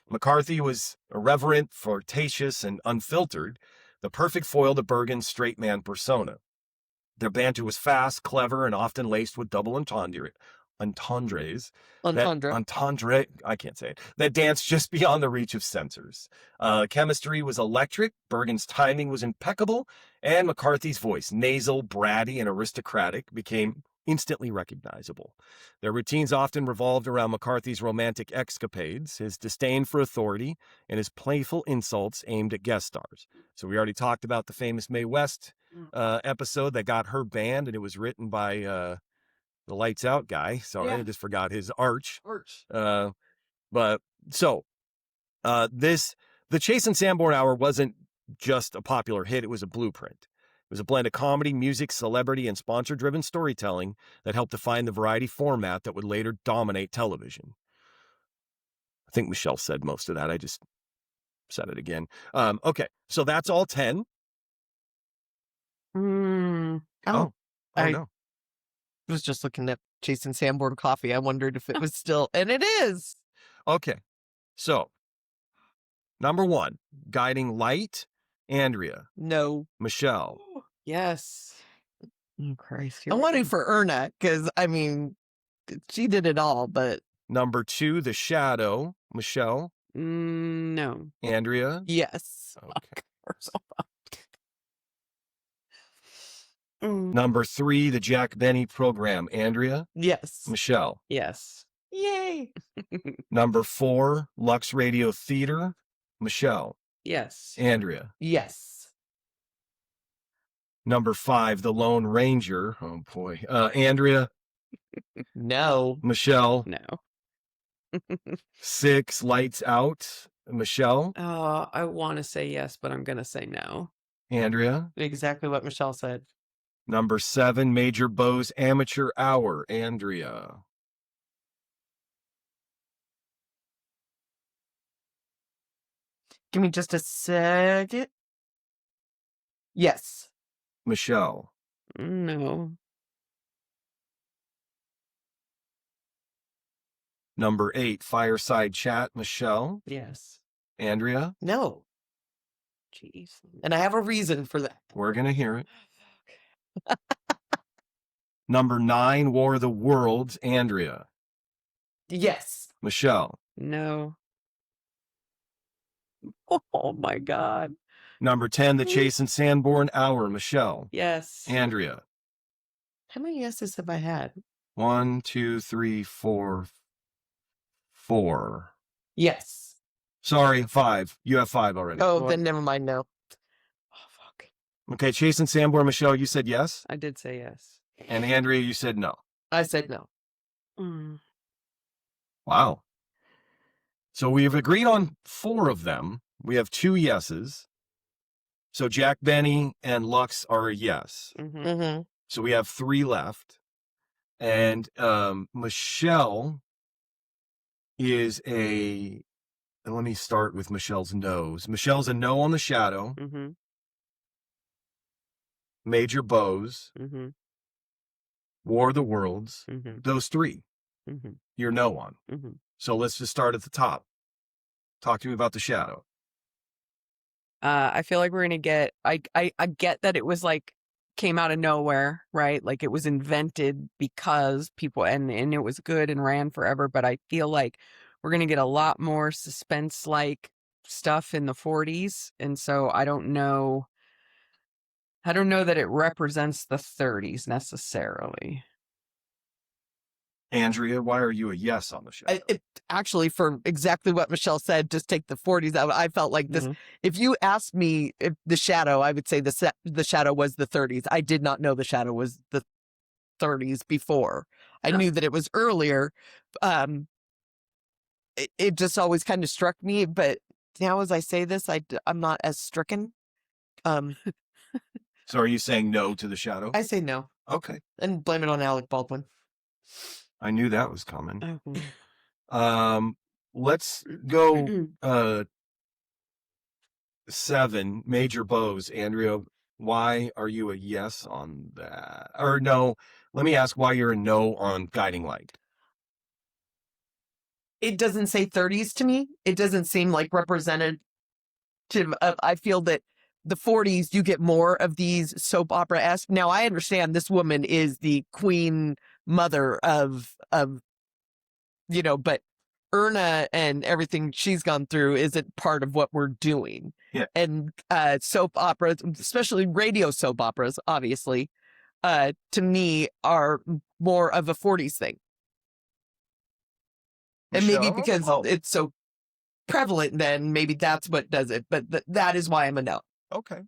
McCarthy was irreverent, flirtatious, and unfiltered, the perfect foil to Bergen's straight man persona. Their banter was fast, clever, and often laced with double entendre, I can't say it, that danced just beyond the reach of censors. Chemistry was electric, Bergen's timing was impeccable, and McCarthy's voice, nasal, bratty, and aristocratic, became instantly recognizable. Their routines often revolved around McCarthy's romantic escapades, his disdain for authority, and his playful insults aimed at guest stars. So we already talked about the famous Mae West episode that got her banned, and it was written by the Lights Out guy. Sorry, I just forgot his Arch. The Chase and Sanborn Hour wasn't just a popular hit, it was a blueprint. It was a blend of comedy, music, celebrity, and sponsor-driven storytelling that helped define the variety format that would later dominate television. I think Michelle said most of that. I just said it again. Okay, so that's all 10. No. I was just looking at Chase and Sanborn Coffee. I wondered if it was still, and it is. Okay, so number 1, Guiding Light, Andrea. No. Michelle. Yes. Oh, Christ. I'm wondering for Erna, because, I mean, she did it all, but. Number 2, The Shadow. Michelle. No. Andrea. Yes. Okay. Number 3, The Jack Benny Program. Andrea. Yes. Michelle. Yes. Yay. Number 4, Lux Radio Theater. Michelle. Yes. Andrea. Yes. Number 5, The Lone Ranger. Oh, boy. Andrea. No. Michelle. No. 6, Lights Out. Michelle. I want to say yes, but I'm going to say no. Andrea. Exactly what Michelle said. Number 7, Major Beau's Amateur Hour. Andrea. Give me just a second. Yes. Michelle. No. Number 8, Fireside Chat. Michelle. Yes. Andrea. No. Jeez. And I have a reason for that. We're going to hear it. Number 9, War of the Worlds. Andrea. Yes. Michelle. No. Oh my God. Number 10, The Chase and Sanborn Hour. Michelle. Yes. Andrea. How many yeses have I had? 1, 2, 3, 4, 4. Yes. Sorry, 5. You have 5 already. Oh, then never mind. No. Oh, fuck. Okay, Chase and Sanborn. Michelle, you said yes. I did say yes. And Andrea, you said no. I said no. Mm. Wow. So we've agreed on 4 of them. We have 2 yeses. So Jack Benny and Lux are a yes. Mm-hmm. Mm-hmm. So we have 3 left. And Michelle is a... And let me start with Michelle's no's. Michelle's a no on The Shadow. Mm-hmm. Major Beau's. Mm-hmm. War of the Worlds. Mm-hmm. Those 3 Mm-hmm. you're no on. Mm-hmm. So let's just start at the top. Talk to me about The Shadow. I feel like we're gonna get. I get that it was like came out of nowhere, right? Like it was invented because people and it was good and ran forever. But I feel like we're gonna get a lot more suspense like stuff in the 40s, and so I don't know. I don't know that it represents the 30s necessarily. Andrea, why are you a yes on The Shadow? Actually, for exactly what Michelle said, just take the 40s out. I felt like this. Mhm. If you asked me if The Shadow, I would say the Shadow was the 30s. I did not know The Shadow was the 30s before. I knew that it was earlier. It just always kind of struck me. But now as I say this, I'm not as stricken. So are you saying no to The Shadow? I say no. Okay. And blame it on Alec Baldwin. I knew that was coming. Oh. Let's go 7, Major Beau's. Andrea, why are you a yes on that? Or no, let me ask why you're a no on Guiding Light. It doesn't say 30s to me. It doesn't seem like representative. I feel that the 40s, you get more of these soap opera-esque. Now, I understand this woman is the queen mother of but Erna and everything she's gone through isn't part of what we're doing. Yeah. And soap operas, especially radio soap operas, obviously, to me are more of a 40s thing. And maybe because it's so prevalent, then maybe that's what does it. But that is why I'm a no. Okay.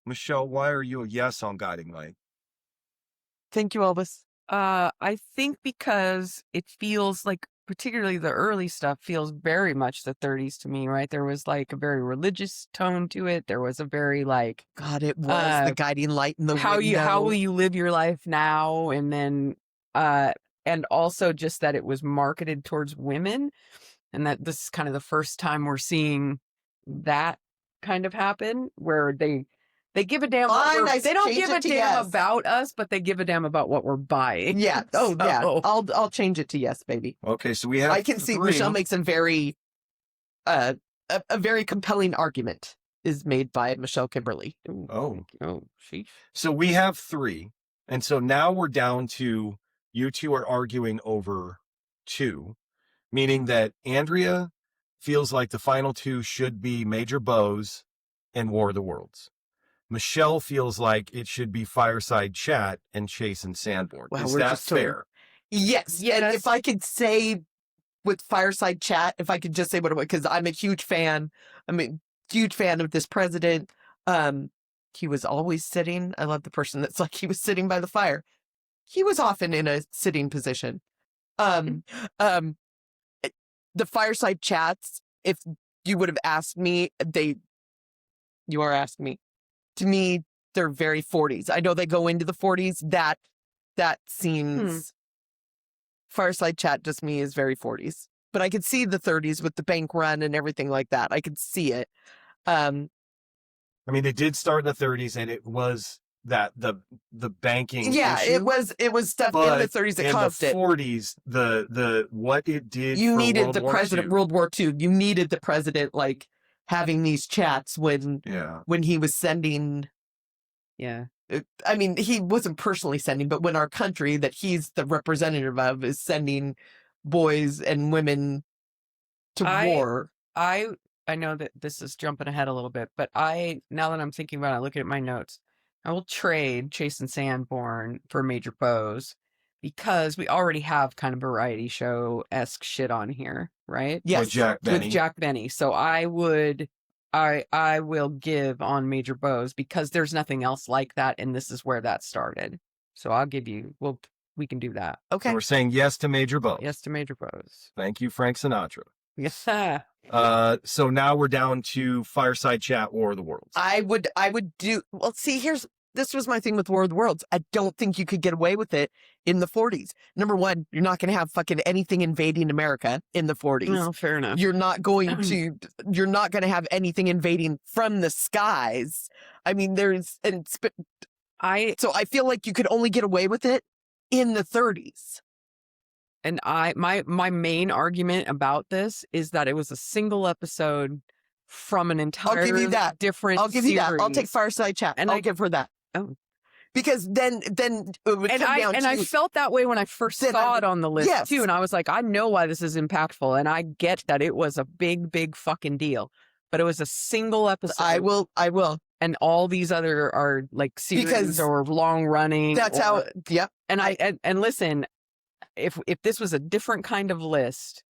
Michelle, why are you a yes on Guiding Light? Thank you, Elvis. I think because it feels like, particularly the early stuff, feels very much the 30s to me, right? There was like a very religious tone to it. There was a very like, God, it was the guiding light in the how window. will you live your life now? And then, and also just that it was marketed towards women, and that this is kind of the first time we're seeing that kind of happen, where they give a damn. They don't give a damn about us, but they give a damn about what we're buying. Yeah. Oh, So- yeah. I'll change it to yes, baby. Okay, so we have I can see 3. Michelle makes a very, a very compelling argument is made by Michelle Kimberly. Oh. Sheesh. So we have 3. And so now we're down to you 2 are arguing over 2, meaning that Andrea feels like the final 2 should be Major Beau's and War of the Worlds. Michelle feels like it should be Fireside Chat and Chase and Sanborn. Wow, Is we're that just totally- fair? Yes. Yes. And if I could say with Fireside Chat, if I could just say what it was, because I'm a huge fan. I'm a huge fan of this president. he was always sitting. I love the person that's like he was sitting by the fire. He was often in a sitting position. The fireside chats, if you would have asked me, you are asking me. To me, they're very 40s. I know they go into the 40s. That seems fireside chat just me is very 40s. But I could see the 30s with the bank run and everything like that. I could see it. I mean, they did start in the 30s, and it was that the banking. Yeah, issue, it was stuff in the 30s that caused it. In the 40s, the what it did. You for needed World the War president, II. World War II. You needed the president like having these chats when he was sending. Yeah. I mean, he wasn't personally sending, but when our country that he's the representative of is sending boys and women to war. I know that this is jumping ahead a little bit, but now that I'm thinking about it, looking at my notes, I will trade Chase and Sanborn for Major Bose because we already have kind of variety show-esque shit on here, right? Yes. With Jack Benny. With Jack Benny. So I will give on Major Bose because there's nothing else like that, and this is where that started. So I'll give you. We can do that. Okay. So we're saying yes to Major Bose. Yes to Major Bose. Thank you, Frank Sinatra. Yes. So now we're down to Fireside Chat War of the Worlds. I would do. Well, see, this was my thing with War of the Worlds. I don't think you could get away with it in the 40s. Number one, you're not going to have fucking anything invading America in the 40s. No, fair enough. You're not going to have anything invading from the skies. I mean, so I feel like you could only get away with it in the 30s. And my main argument about this is that it was a single episode from an entirely I'll give you that. different I'll give you that. I'll take series. Fireside Chat. And I'll give her that. Oh. Because then it would come down to... I felt that way when I first saw it on the list too, and I was like, I know why this is impactful, and I get that it was a big fucking deal, but it was a single episode. I will. And all these other are like series Because or long running. That's how. Yep. And listen, if this was a different kind of list,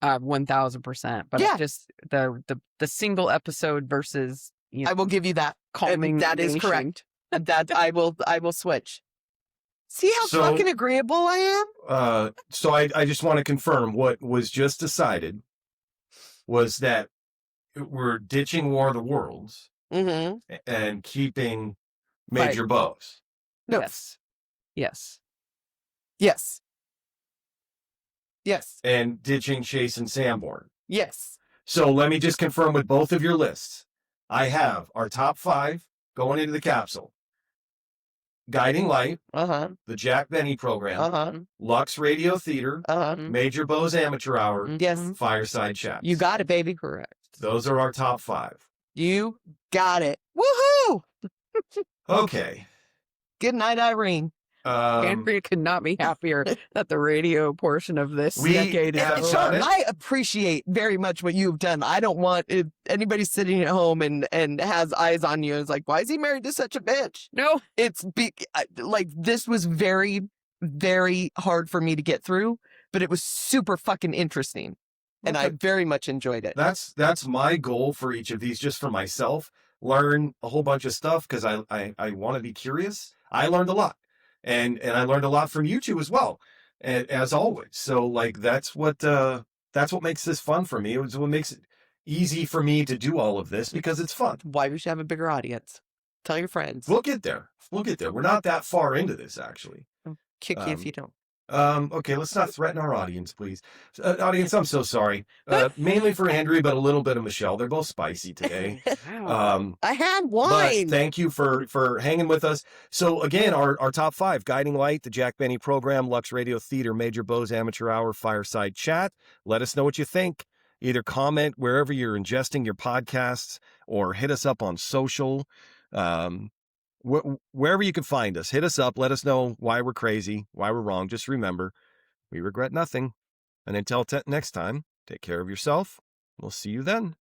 1000%. But Yeah. just the single episode versus I will give you that. calming. That is nation. correct. That I will switch. See how So- fucking agreeable I am? So I just want to confirm what was just decided was that we're ditching War of the Worlds Mm-hmm. and keeping Major Bose. No. Yes. Yes. Yes. Yes. And ditching Chase and Sanborn. Yes. So let me just confirm with both of your lists. I have our top 5 going into the capsule. Guiding Light, Uh-huh. the Jack Benny program, Uh-huh. Lux Radio Theater, Uh-huh. Major Bose Amateur Hour, Yes. Fireside Chat. You got it, baby. Correct. Those are our top 5. You got it. Woohoo! Okay. Good night, Irene. Andrea could not be happier that the radio portion of this We decade is have And over. done it. I appreciate very much what you've done. I don't want if anybody sitting at home and has eyes on you and is like, why is he married to such a bitch? No, It's like this was very, very hard for me to get through, but it was super fucking interesting. And I Okay. very much enjoyed it. That's my goal for each of these, just for myself. Learn a whole bunch of stuff because I want to be curious. I learned a lot. And I learned a lot from you two as well, and as always. So like that's what makes this fun for me. It was what makes it easy for me to do all of this because it's fun. Why we should have a bigger audience. Tell your friends. We'll get there. We're not that far into this actually. Kick you if you don't. Okay, let's not threaten our audience, please. Audience, I'm so sorry. Mainly for Andrea, but a little bit of Michelle. They're both spicy today. wow. I had But wine. thank you for hanging with us. So again, our top 5, Guiding Light, the Jack Benny program, Lux Radio Theater, Major Bose Amateur Hour, Fireside Chat. Let us know what you think. Either comment wherever you're ingesting your podcasts or hit us up on social. Wherever you can find us, hit us up. Let us know why we're crazy, why we're wrong. Just remember, we regret nothing. And until next time, take care of yourself. We'll see you then.